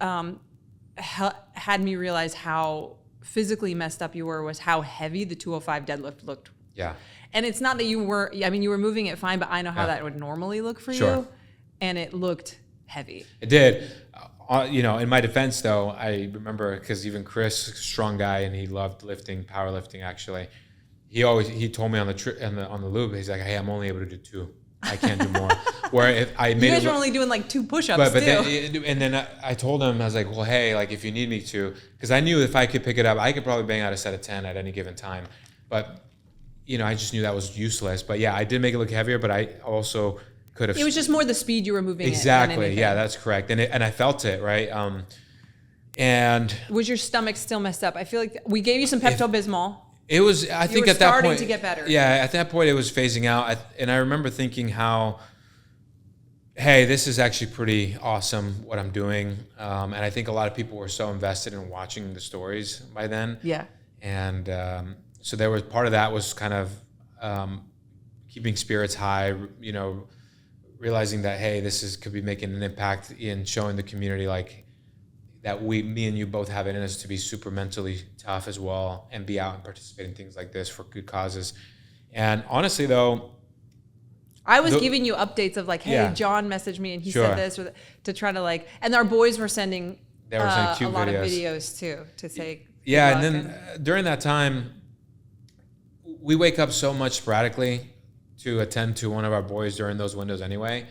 A: had me realize how physically messed up you were was how heavy the 205 deadlift looked.
B: Yeah.
A: And it's not that you were moving it fine, but I know how that would normally look for you. And it looked heavy.
B: It did. In my defense though, I remember, because even Chris, strong guy, and he loved lifting, powerlifting actually. He told me on the loop, he's like, hey, I'm only able to do 2. I can't do more. Where if I made,
A: you guys were only doing like 2 push-ups
B: but
A: too.
B: Then I told him, I was like, well, hey, like if you need me to, because I knew if I could pick it up, I could probably bang out a set of 10 at any given time. But I just knew that was useless. But yeah, I did make it look heavier, but I also could have.
A: It was just more the speed you were moving.
B: Exactly. Yeah, that's correct. And I felt it, right? And
A: was your stomach still messed up? I feel like we gave you some Pepto-Bismol.
B: It was, I think at that point,
A: starting to get better.
B: Yeah, at that point it was phasing out. And I remember thinking how, hey, this is actually pretty awesome what I'm doing. And I think a lot of people were so invested in watching the stories by then.
A: Yeah.
B: And so there was part of that was kind of keeping spirits high, realizing that, hey, could be making an impact in showing the community like that me and you both have it in us to be super mentally tough as well and be out and participate in things like this for good causes. And honestly though,
A: I was giving you updates of like, hey, John messaged me and he said this, to try to and our boys were sending
B: cute
A: a lot
B: videos.
A: Of videos too to say.
B: Yeah, and then during that time, we wake up so much sporadically to attend to one of our boys during those windows anyway.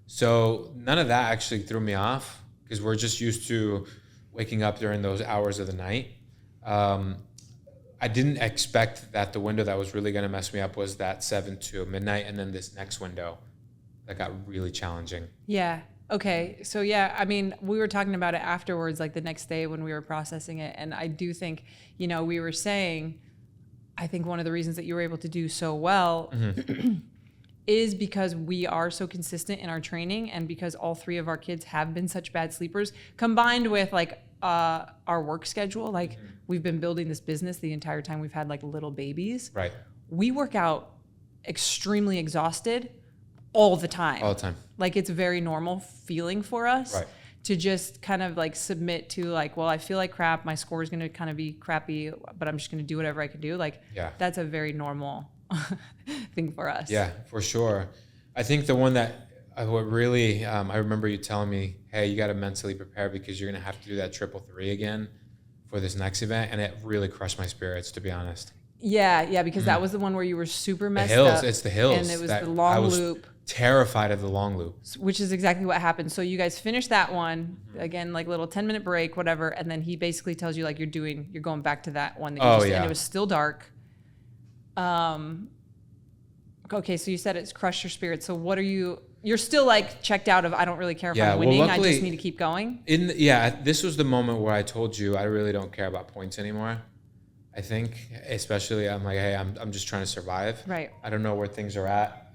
B: So none of that actually threw me off, because we're just used to waking up during those hours of the night. I didn't expect that the window that was really going to mess me up was that 7 to midnight, and then this next window that got really challenging.
A: Yeah. Okay. So yeah, I mean, we were talking about it afterwards, like the next day when we were processing it. And I do think, we were saying, I think one of the reasons that you were able to do so well is because we are so consistent in our training, and because all 3 of our kids have been such bad sleepers, combined with our work schedule. We've been building this business the entire time we've had little babies.
B: Right.
A: We work out extremely exhausted all the time.
B: All the time.
A: It's a very normal feeling for us.
B: Right.
A: To just kind of submit to well, I feel like crap, my score is going to kind of be crappy, but I'm just going to do whatever I can do. That's a very normal thing for us.
B: Yeah, for sure. I think the one that what really, I remember you telling me, hey, you got to mentally prepare because you're going to have to do that 333 again for this next event. And it really crushed my spirits, to be honest.
A: Yeah, because that was the one where you were super messed
B: hills,
A: up.
B: it's the hills.
A: And it was
B: that
A: the long
B: I was
A: loop.
B: Terrified of the long loop.
A: Which is exactly what happened. So you guys finished that one, again, like little 10-minute break, whatever. And then he basically tells you like you're going back to that one that you just, and it was still dark. Okay, so you said it's crushed your spirit. So what are you're still like checked out of, I don't really care if I'm winning, luckily, I just need to keep going?
B: This was the moment where I told you I really don't care about points anymore. I think, especially, I'm like, hey, I'm just trying to survive.
A: Right.
B: I don't know where things are at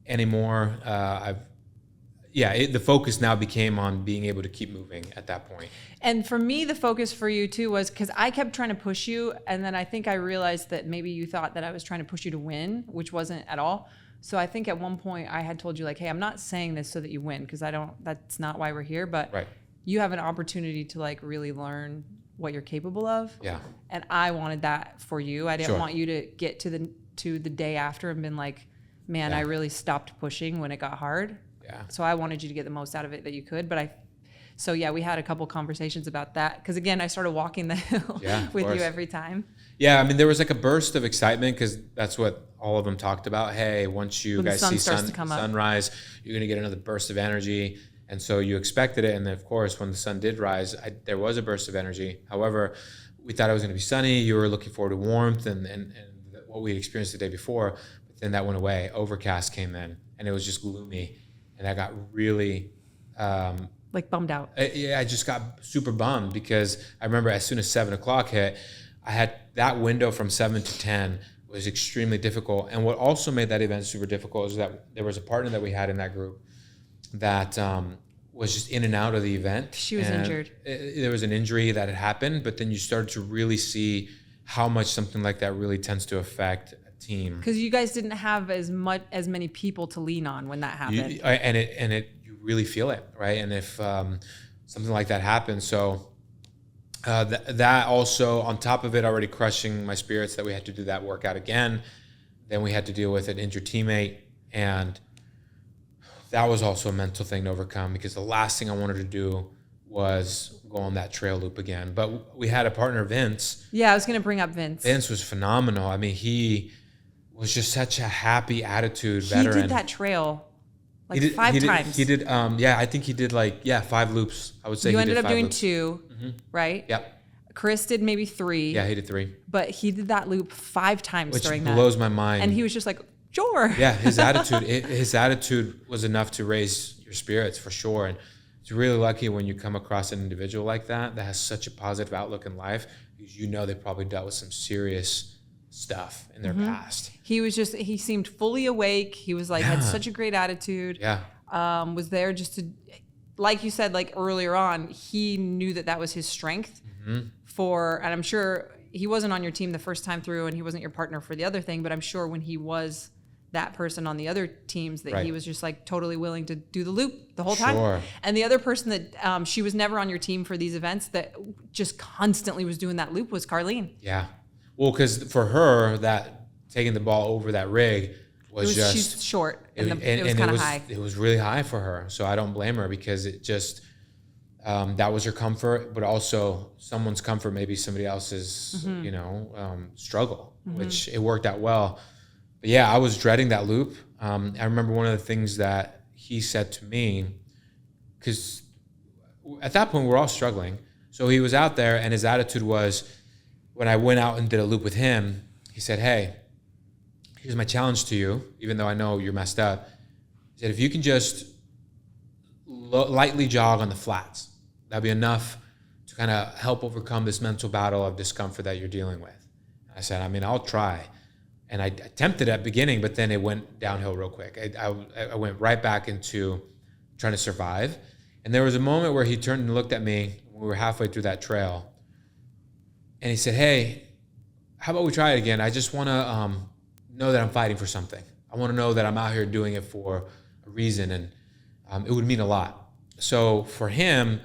B: anymore. The focus now became on being able to keep moving at that point.
A: And for me, the focus for you too was because I kept trying to push you, and then I think I realized that maybe you thought that I was trying to push you to win, which wasn't at all. So I think at one point I had told you like, hey, I'm not saying this so that you win, because that's not why we're here, but you have an opportunity to like really learn what you're capable of.
B: Yeah.
A: And I wanted that for you. I didn't want you to get to the day after and been like, man, I really stopped pushing when it got hard.
B: Yeah.
A: So I wanted you to get the most out of it that you could. But we had a couple conversations about that. Because again, I started walking the hill with you every time.
B: Yeah, I mean, there was like a burst of excitement because that's what all of them talked about. Hey, once you guys see sunrise, you're going to get another burst of energy. And so you expected it. And then, of course, when the sun did rise, there was a burst of energy. However, we thought it was going to be sunny. You were looking forward to warmth and what we experienced the day before. But then that went away. Overcast came in, and it was just gloomy. And I got really...
A: bummed out.
B: I just got super bummed because I remember as soon as 7 o'clock hit, I had that window from 7 to 10 was extremely difficult. And what also made that event super difficult is that there was a partner that we had in that group that was just in and out of the event.
A: She was injured.
B: There was an injury that had happened, but then you started to really see how much something like that really tends to affect a team.
A: Because you guys didn't have as many people to lean on when that happened.
B: You really feel it, right? And if something like that happens, so that also, on top of it already crushing my spirits that we had to do that workout again, then we had to deal with an injured teammate, and that was also a mental thing to overcome because the last thing I wanted to do was go on that trail loop again. But we had a partner, Vince.
A: Yeah, I was going to bring up Vince.
B: Vince was phenomenal. I mean, he was just such a happy attitude veteran.
A: He did that trail five times.
B: He did, I think he did 5 loops. I would say
A: you
B: he
A: ended
B: did
A: up doing
B: loops.
A: 2, right?
B: Yep.
A: Chris did maybe 3.
B: Yeah, he did 3.
A: But he did that loop 5 times during that.
B: Which blows my mind.
A: And he was just like, sure.
B: Yeah, his attitude was enough to raise your spirits for sure. And it's really lucky when you come across an individual like that has such a positive outlook in life, because they probably dealt with some serious stuff in their past.
A: He seemed fully awake. He was had such a great attitude.
B: Yeah.
A: Was there just to, like you said, earlier on, he knew that was his strength and I'm sure he wasn't on your team the first time through and he wasn't your partner for the other thing, but I'm sure when he was that person on the other teams that he was just totally willing to do the loop the whole time.
B: Sure.
A: And the other person that she was never on your team for these events that just constantly was doing that loop was Carlene.
B: Yeah. Well, because for her, that taking the ball over that rig
A: she's short and it was kind of high.
B: It was really high for her. So I don't blame her because it just, that was her comfort, but also someone's comfort, maybe somebody else's, struggle, which it worked out well. But yeah, I was dreading that loop. I remember one of the things that he said to me, because at that point we're all struggling. So he was out there and his attitude was, when I went out and did a loop with him, he said, hey, here's my challenge to you, even though I know you're messed up. He said, if you can just lightly jog on the flats, that'd be enough to kind of help overcome this mental battle of discomfort that you're dealing with. I said, I'll try. And I attempted at the beginning, but then it went downhill real quick. I went right back into trying to survive. And there was a moment where he turned and looked at me when we were halfway through that trail. And he said, hey, how about we try it again? I just want to know that I'm fighting for something. I want to know that I'm out here doing it for a reason. And it would mean a lot. So for him,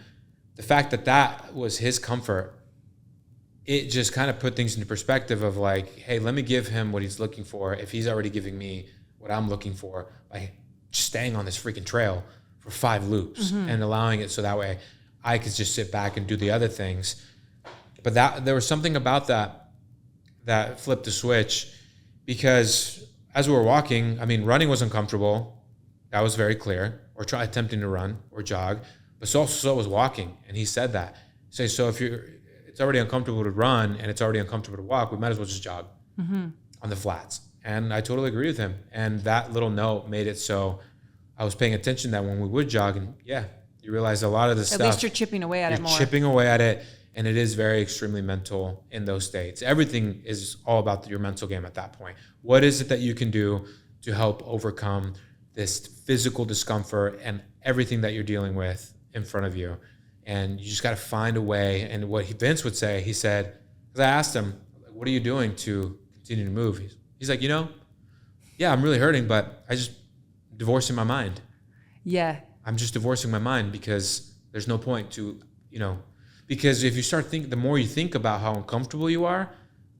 B: the fact that was his comfort it just kind of put things into perspective of like, hey, let me give him what he's looking for. If he's already giving me what I'm looking for by staying on this freaking trail for 5 loops and allowing it so that way I could just sit back and do the other things. But there was something about that flipped the switch, because as we were walking, I mean, running was uncomfortable. That was very clear. Or attempting to run or jog, but so was walking. And he said that. So if it's already uncomfortable to run and it's already uncomfortable to walk, we might as well just jog on the flats. And I totally agree with him. And that little note made it so I was paying attention that when we would jog, and you realize a lot of the stuff.
A: At least you're chipping away at it more.
B: Chipping away at it. And it is very extremely mental in those states. Everything is all about your mental game at that point. What is it that you can do to help overcome this physical discomfort and everything that you're dealing with in front of you? And you just got to find a way. And what Vince would say, he said, because I asked him, what are you doing to continue to move? He's like, I'm really hurting, but I just divorcing my mind.
A: Yeah.
B: I'm just divorcing my mind because there's no point to, because if you start thinking, the more you think about how uncomfortable you are,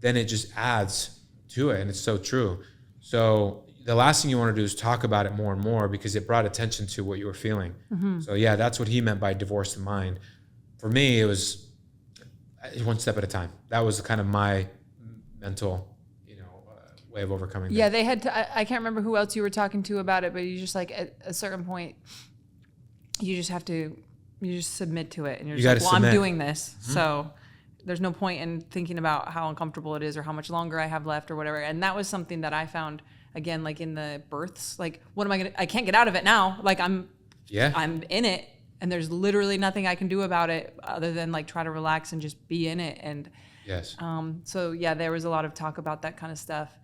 B: then it just adds to it. And it's so true. So the last thing you want to do is talk about it more and more, because it brought attention to what you were feeling. So that's what he meant by divorce the mind. For me, it was one step at a time. That was kind of my mental, way of overcoming that.
A: Yeah, they had to, I can't remember who else you were talking to about it, but you just like at a certain point, you just submit to it. And you're just like, well, I'm doing this. So there's no point in thinking about how uncomfortable it is or how much longer I have left or whatever. And that was something that I found, again, like in the births, like, what am I can't get out of it now. Like I'm in it, and there's literally nothing I can do about it other than like try to relax and just be in it. And so there was a lot of talk about that kind of stuff.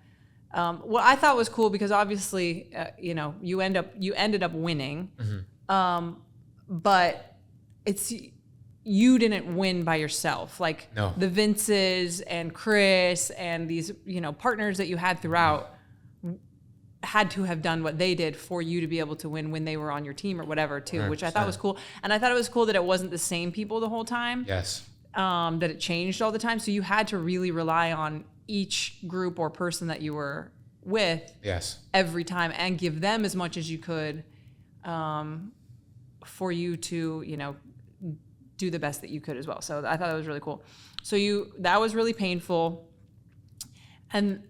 A: What I thought was cool, because obviously, you ended up winning, but you didn't win by yourself. Like the Vinces and Chris and these, partners that you had throughout had to have done what they did for you to be able to win when they were on your team or whatever too, 100%. Which I thought was cool. And I thought it was cool that it wasn't the same people the whole time.
B: Yes.
A: That it changed all the time. So you had to really rely on each group or person that you were with every time, and give them as much as you could for you to, do the best that you could as well. So I thought that was really cool. So that was really painful and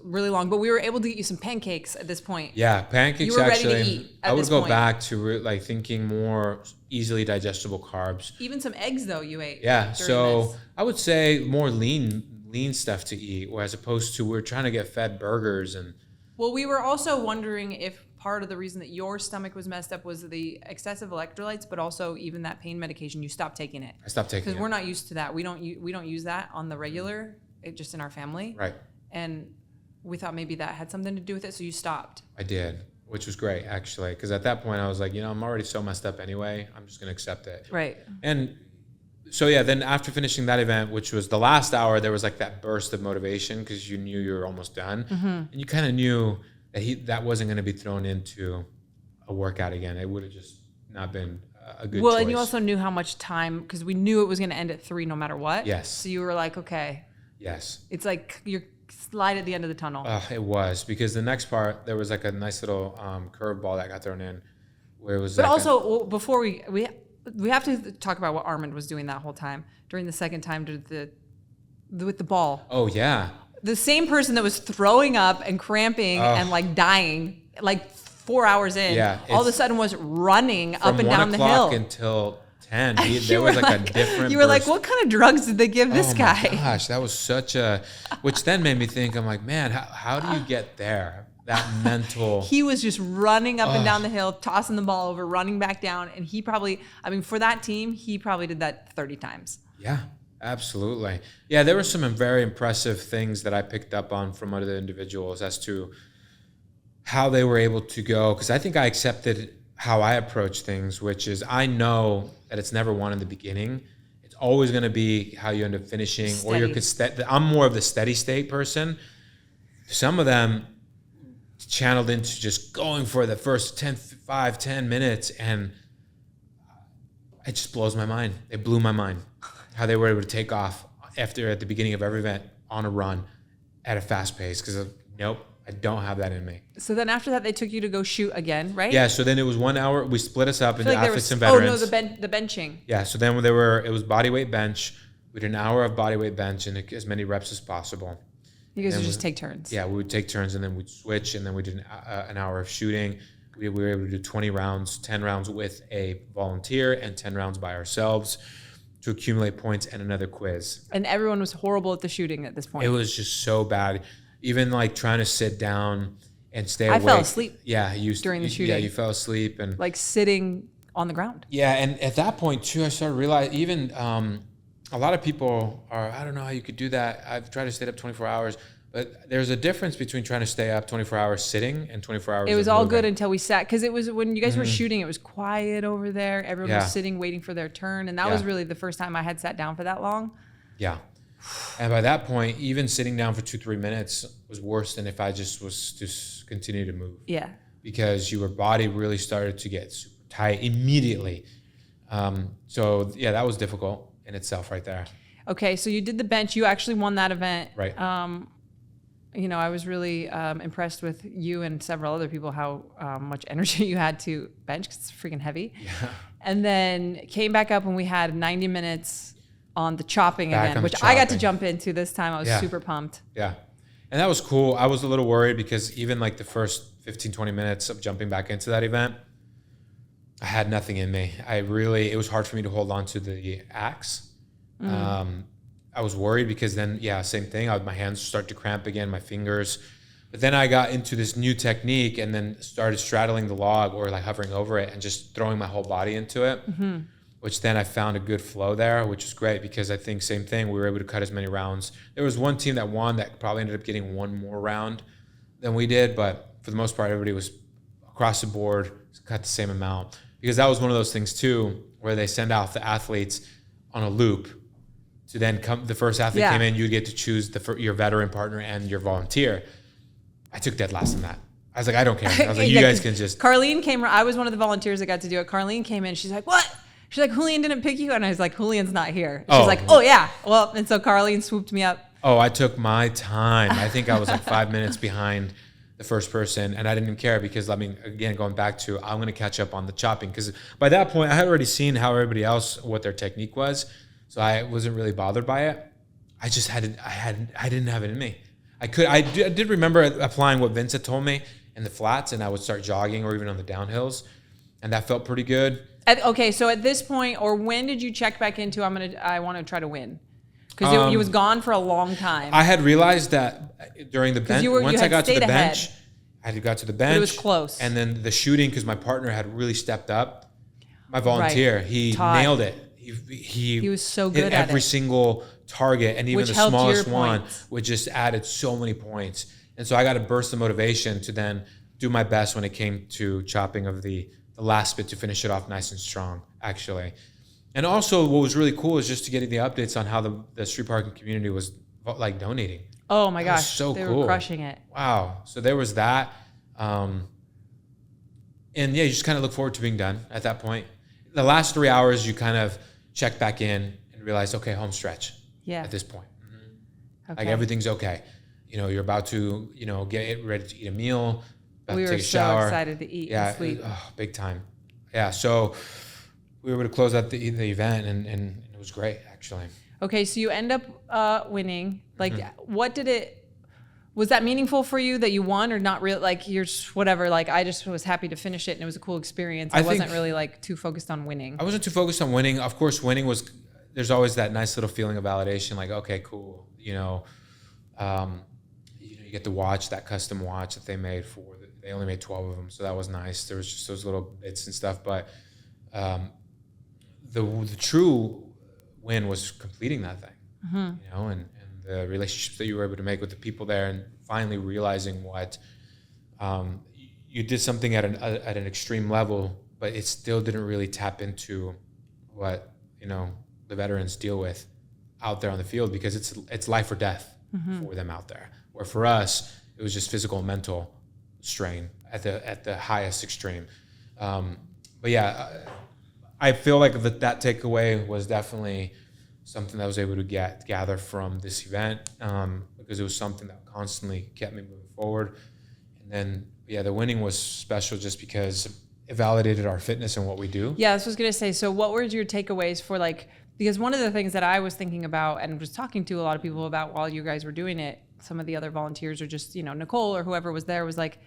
A: really long, but we were able to get you some pancakes at this point.
B: Yeah, pancakes.
A: You were ready to eat at
B: I would
A: this
B: go
A: point.
B: back to like thinking more easily digestible carbs.
A: Even some eggs though you ate.
B: Yeah, so I would say more lean stuff to eat, as opposed to we're trying to get fed burgers. And
A: well, we were also wondering if part of the reason that your stomach was messed up was the excessive electrolytes, but also even that pain medication. You stopped taking it.
B: I stopped taking it
A: because we're not used to that. We don't use that on the regular. Just in our family.
B: Right.
A: And we thought maybe that had something to do with it, so you stopped.
B: I did, which was great actually, because at that point I was like, I'm already so messed up anyway. I'm just gonna accept it.
A: Right.
B: And so then after finishing that event, which was the last hour, there was like that burst of motivation, because you knew you were almost done, and you kind of knew that wasn't going to be thrown into a workout again. It would have just not been a good choice.
A: And you also knew how much time, because we knew it was going to end at 3 no matter what.
B: Yes.
A: So you were like, okay.
B: Yes.
A: It's like you're light at the end of the tunnel.
B: It was, because the next part, there was like a nice little curveball that got thrown in, where it was.
A: But also, before we have to talk about what Armand was doing that whole time during the second time with the ball.
B: Oh yeah.
A: The same person that was throwing up and cramping and like dying, like 4 hours in, all of a sudden was running up and down the hill.
B: From 1 o'clock until 10. There was like a different.
A: You were like, what kind of drugs did they give this guy?
B: Oh my gosh, that was which then made me think, I'm like, man, how do you get there? That mental.
A: He was just running up and down the hill, tossing the ball over, running back down. And he probably, for that team, he probably did that 30 times.
B: Yeah, absolutely. Yeah, there were some very impressive things that I picked up on from other individuals as to how they were able to go. Because I think I accepted how I approach things, which is I know that it's never won in the beginning. It's always going to be how you end up finishing. Steady. Or I'm more of the steady state person. Some of them channeled into just going for the first 10 minutes, and it just blows my mind. It blew my mind how they were able to take off at the beginning of every event on a run at a fast pace because nope, I don't have that in me.
A: So then after that, they took you to go shoot again, right?
B: Yeah. So then it was 1 hour. We split us up into
A: like
B: athletes and veterans.
A: Oh no, the benching.
B: Yeah. So then it was body weight bench. We did an hour of body weight bench and as many reps as possible.
A: You guys would just take turns.
B: Yeah, we would take turns and then we'd switch and then we did an hour of shooting. We were able to do 20 rounds, 10 rounds with a volunteer and 10 rounds by ourselves to accumulate points and another quiz.
A: And everyone was horrible at the shooting at this point.
B: It was just so bad. Even like trying to sit down and stay awake.
A: I fell asleep.
B: Yeah,
A: during the shooting.
B: Yeah, you fell asleep and
A: like sitting on the ground.
B: Yeah, and at that point too, I started to realize even a lot of people are, I don't know how you could do that. I've tried to stay up 24 hours, but there's a difference between trying to stay up 24 hours sitting and 24 hours.
A: It was all good until we sat, because it was when you guys were shooting, it was quiet over there. Everyone was sitting, waiting for their turn. And that was really the first time I had sat down for that long.
B: Yeah. And by that point, even sitting down for 2-3 minutes was worse than if I just continue to move.
A: Yeah.
B: Because your body really started to get super tight immediately. So yeah, that was difficult in itself right there.
A: Okay, so you did the bench. You actually won that event.
B: Right.
A: I was really impressed with you and several other people how much energy you had to bench because it's freaking heavy. Yeah. And then came back up when we had 90 minutes on the chopping event, which I got to jump into this time. I was super pumped.
B: Yeah. And that was cool. I was a little worried because even like the first 15, 20 minutes of jumping back into that event, I had nothing in me. It was hard for me to hold on to the axe. I was worried because then, same thing. My hands start to cramp again, my fingers. But then I got into this new technique and then started straddling the log or like hovering over it and just throwing my whole body into it, which then I found a good flow there, which is great because I think same thing. We were able to cut as many rounds. There was one team that won that probably ended up getting one more round than we did. But for the most part, everybody was across the board, cut the same amount. Because that was one of those things too, where they send out the athletes on a loop. To then the first athlete came in, you'd get to choose your veteran partner and your volunteer. I took dead last in that. I was like, I don't care. I was like, you guys can just.
A: Carlene came. I was one of the volunteers that got to do it. Carlene came in. She's like, what? She's like, Julian didn't pick you, and I was like, Julian's not here. She's like, oh yeah. Well, and so Carlene swooped me up. Oh,
B: I took my time. I think I was like 5 minutes behind the first person, and I didn't care because again, going back to I'm going to catch up on the chopping because by that point I had already seen how everybody else what their technique was. So I wasn't really bothered by it. I just I didn't have it in me. I did remember applying what Vince had told me in the flats, and I would start jogging or even on the downhills, and that felt pretty good.
A: Okay, so at this point, or when did you check back into I want to try to win? Because you was gone for a long time.
B: I had realized that during the bench. Once I got to the bench, I had got to the bench. But
A: it was close.
B: And then the shooting, because my partner had really stepped up. My volunteer, he nailed it. He
A: was so good
B: hit
A: at
B: every
A: it.
B: single target, and even the smallest one, which just added so many points. And so I got a burst of motivation to then do my best when it came to chopping of the last bit to finish it off nice and strong, actually. And also what was really cool is just to get the updates on how the street parking community was like donating.
A: Oh my gosh,
B: so
A: they
B: cool.
A: were crushing it.
B: Wow. So there was that. And you just kind of look forward to being done at that point. The last 3 hours, you kind of check back in and realize, okay, home stretch at this point. Okay. Like everything's okay. You're about to, get ready to eat a meal, about to take a shower.
A: We were so excited to eat and sleep.
B: Big time. Yeah, so we were able to close out the event, and it was great, actually.
A: Okay, so you end up winning. Like, was that meaningful for you that you won, or not really? Like, you're just whatever. Like, I just was happy to finish it, and it was a cool experience. I wasn't really like too focused on winning.
B: I wasn't too focused on winning. Of course, winning was. There's always that nice little feeling of validation. Like, okay, cool. You get to watch that custom watch that they made they only made 12 of them, so that was nice. There was just those little bits and stuff, but the true win was completing that thing. And the relationships that you were able to make with the people there, and finally realizing what you did something at an extreme level, but it still didn't really tap into what the veterans deal with out there on the field, because it's life or death for them out there. Where for us, it was just physical and mental strain at the highest extreme. But yeah, I feel like that takeaway was definitely something that I was able to gather from this event, because it was something that constantly kept me moving forward. And then, the winning was special just because it validated our fitness and what we do.
A: Yeah, I was going to say, so what were your takeaways for because one of the things that I was thinking about and was talking to a lot of people about while you guys were doing it, some of the other volunteers or just, Nicole or whoever was there was like,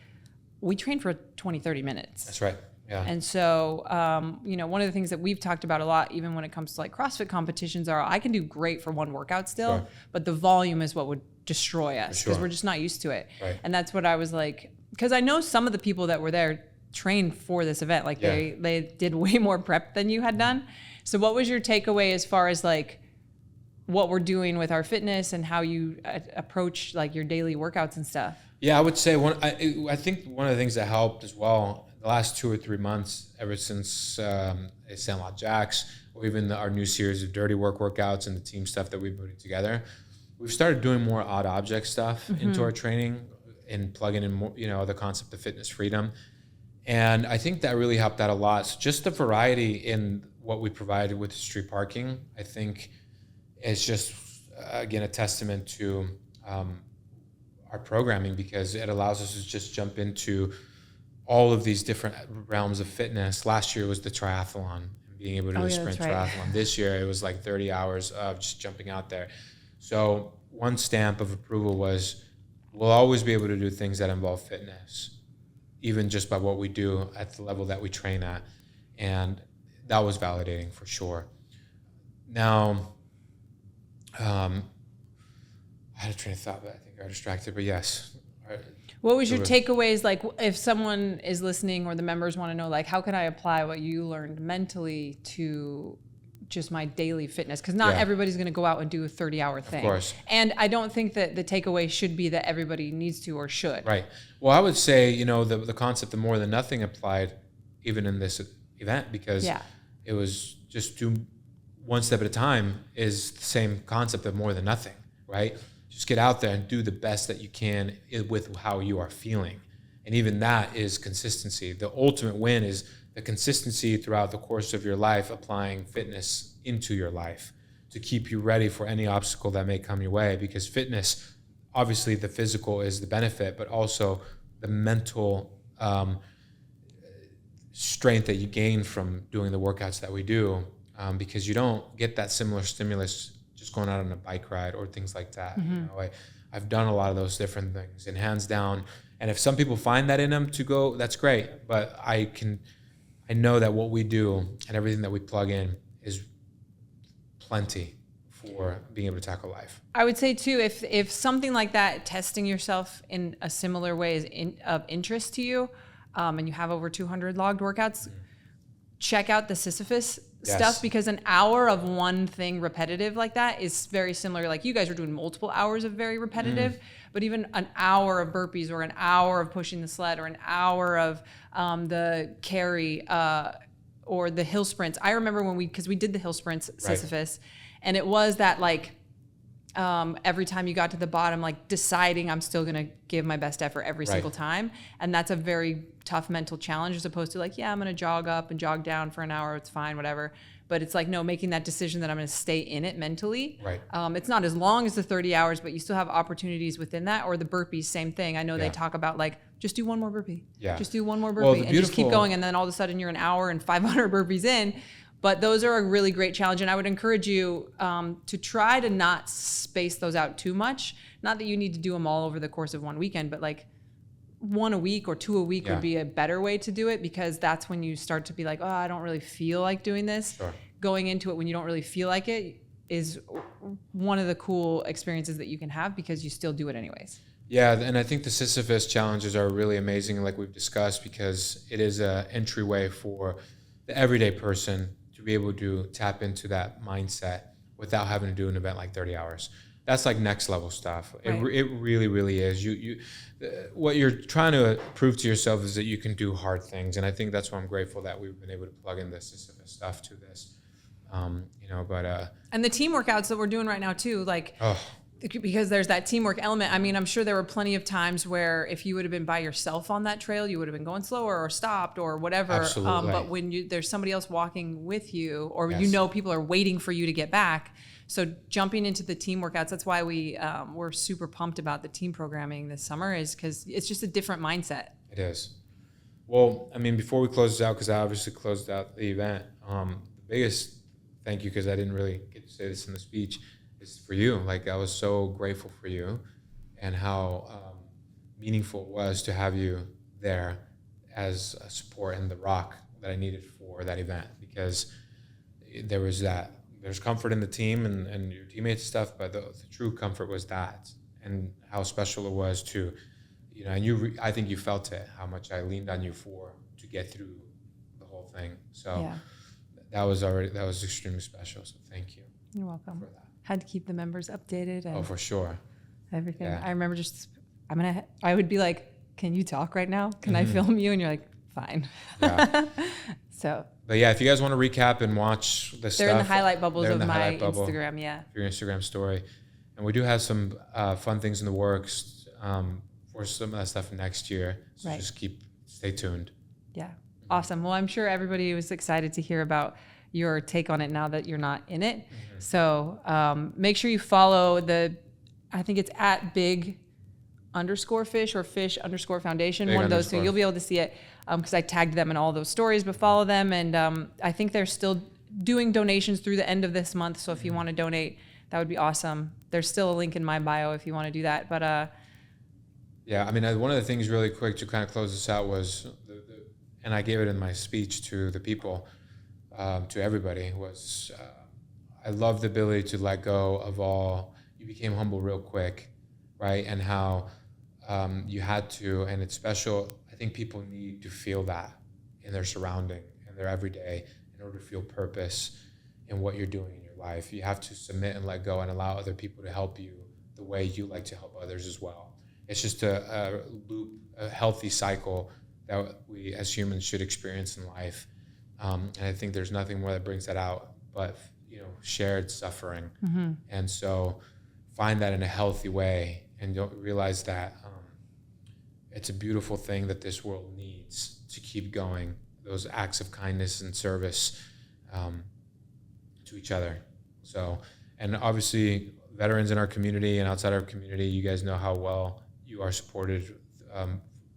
A: we trained for 20, 30 minutes.
B: That's right. Yeah.
A: And so, one of the things that we've talked about a lot, even when it comes to like CrossFit competitions, are I can do great for one workout still,
B: Sure.
A: but the volume is what would destroy us because
B: Sure.
A: we're just not used to it.
B: Right.
A: And that's what I was like, because I know some of the people that were there trained for this event. Like they did way more prep than you had done. So what was your takeaway as far as like what we're doing with our fitness and how you approach like your daily workouts and stuff?
B: Yeah, I would say I think one of the things that helped as well the last 2 or 3 months, ever since Sandlot Jacks, or even our new series of dirty workouts and the team stuff that we're putting together, we've started doing more odd object stuff into our training and plugging in more, the concept of fitness freedom. And I think that really helped out a lot. So just the variety in what we provided with street parking, I think is just, again, a testament to our programming, because it allows us to just jump into all of these different realms of fitness. Last year was the triathlon, and being able to do a sprint triathlon. This year it was like 30 hours of just jumping out there. So one stamp of approval was we'll always be able to do things that involve fitness, even just by what we do at the level that we train at. And that was validating for sure. Now, I had a train of thought, but I think I got distracted, but yes.
A: What was your takeaways? Like if someone is listening or the members want to know, like, how can I apply what you learned mentally to just my daily fitness? Because not everybody's going to go out and do a 30-hour thing.
B: Of course.
A: And I don't think that the takeaway should be that everybody needs to or should.
B: Right. Well, I would say, the concept of more than nothing applied even in this event, because it was just do one step at a time is the same concept of more than nothing, right? Just get out there and do the best that you can with how you are feeling. And even that is consistency. The ultimate win is the consistency throughout the course of your life, applying fitness into your life to keep you ready for any obstacle that may come your way. Because fitness, obviously the physical is the benefit, but also the mental strength that you gain from doing the workouts that we do, because you don't get that similar stimulus just going out on a bike ride or things like that. I've done a lot of those different things, and hands down. And if some people find that in them to go, that's great. But I know that what we do and everything that we plug in is plenty for being able to tackle life.
A: I would say too, if something like that, testing yourself in a similar way is of interest to you, and you have over 200 logged workouts, check out the Sisyphus stuff, because an hour of one thing repetitive like that is very similar. Like you guys are doing multiple hours of very repetitive, but even an hour of burpees or an hour of pushing the sled or an hour of the carry or the hill sprints. I remember because we did the hill sprints, Sisyphus, and it was that like every time you got to the bottom, like deciding I'm still going to give my best effort every single time. And that's a very tough mental challenge, as opposed to like, I'm going to jog up and jog down for an hour. It's fine, whatever. But it's like, no, making that decision that I'm going to stay in it mentally.
B: Right.
A: It's not as long as the 30 hours, but you still have opportunities within that. Or the burpees, same thing. I know they talk about like, just do one more burpee. Yeah. Just do one more burpee and just keep going. And then all of a sudden you're an hour and 500 burpees in. But those are a really great challenge. And I would encourage you to try to not space those out too much. Not that you need to do them all over the course of one weekend, but like one a week or two a week would be a better way to do it, because that's when you start to be like, I don't really feel like doing this.
B: Sure.
A: Going into it when you don't really feel like it is one of the cool experiences that you can have, because you still do it anyways.
B: Yeah, and I think the Sisyphus challenges are really amazing, like we've discussed, because it is an entryway for the everyday person to be able to tap into that mindset without having to do an event like 30 hours. That's like next level stuff. Right. It really, really is. You what you're trying to prove to yourself is that you can do hard things. And I think that's why I'm grateful that we've been able to plug in this Sisyphus stuff to this.
A: And the team workouts that we're doing right now too, like, because there's that teamwork element. I mean, I'm sure there were plenty of times where if you would have been by yourself on that trail, you would have been going slower or stopped or whatever.
B: Absolutely.
A: But when there's somebody else walking with you, or people are waiting for you to get back, So jumping into the team workouts, that's why we're super pumped about the team programming this summer, is because it's just a different mindset.
B: It is. Well, I mean, before we close this out, because I obviously closed out the event, the biggest thank you, because I didn't really get to say this in the speech, is for you. Like, I was so grateful for you and how meaningful it was to have you there as a support and the rock that I needed for that event, because there's comfort in the team and your teammates and stuff, but the true comfort was that, and how special it was to, and I think you felt it, how much I leaned on you to get through the whole thing. So that was extremely special. So thank you.
A: You're welcome.
B: For that.
A: Had to keep the members updated. And
B: for sure.
A: Everything.
B: Yeah.
A: I remember I would be like, can you talk right now? Can I film you? And you're like, fine.
B: Yeah. But yeah, if you guys want to recap and watch the stuff.
A: They're in the highlight bubbles of my
B: bubble,
A: Instagram, yeah.
B: Your Instagram story. And we do have some fun things in the works for some of that stuff next year. So just stay tuned.
A: Yeah. Awesome. Well, I'm sure everybody was excited to hear about your take on it now that you're not in it. Mm-hmm. So make sure you follow I think it's at Big_Fish or Fish_Foundation, one of those two. You'll be able to see it because I tagged them in all those stories, but follow them. And I think they're still doing donations through the end of this month. So if you want to donate, that would be awesome. There's still a link in my bio if you want to do that. But
B: yeah, I mean, one of the things really quick to kind of close this out was, and I gave it in my speech to the people, to everybody, was I love the ability to let go of all. You became humble real quick, right? And how you had to, and it's special. I think people need to feel that in their surrounding, in their everyday, in order to feel purpose in what you're doing in your life. You have to submit and let go and allow other people to help you the way you like to help others as well. It's just a loop, a healthy cycle that we as humans should experience in life. And I think there's nothing more that brings that out but shared suffering. Mm-hmm. And so find that in a healthy way, and don't realize that it's a beautiful thing that this world needs to keep going, those acts of kindness and service to each other. So, and obviously veterans in our community and outside our community, you guys know how well you are supported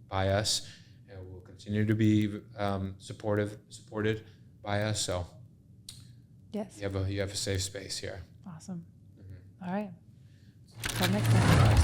B: by us, and we'll continue to be supported by us. So
A: yes,
B: you have a safe space here.
A: Awesome.
B: Mm-hmm.
A: All right. Till next time.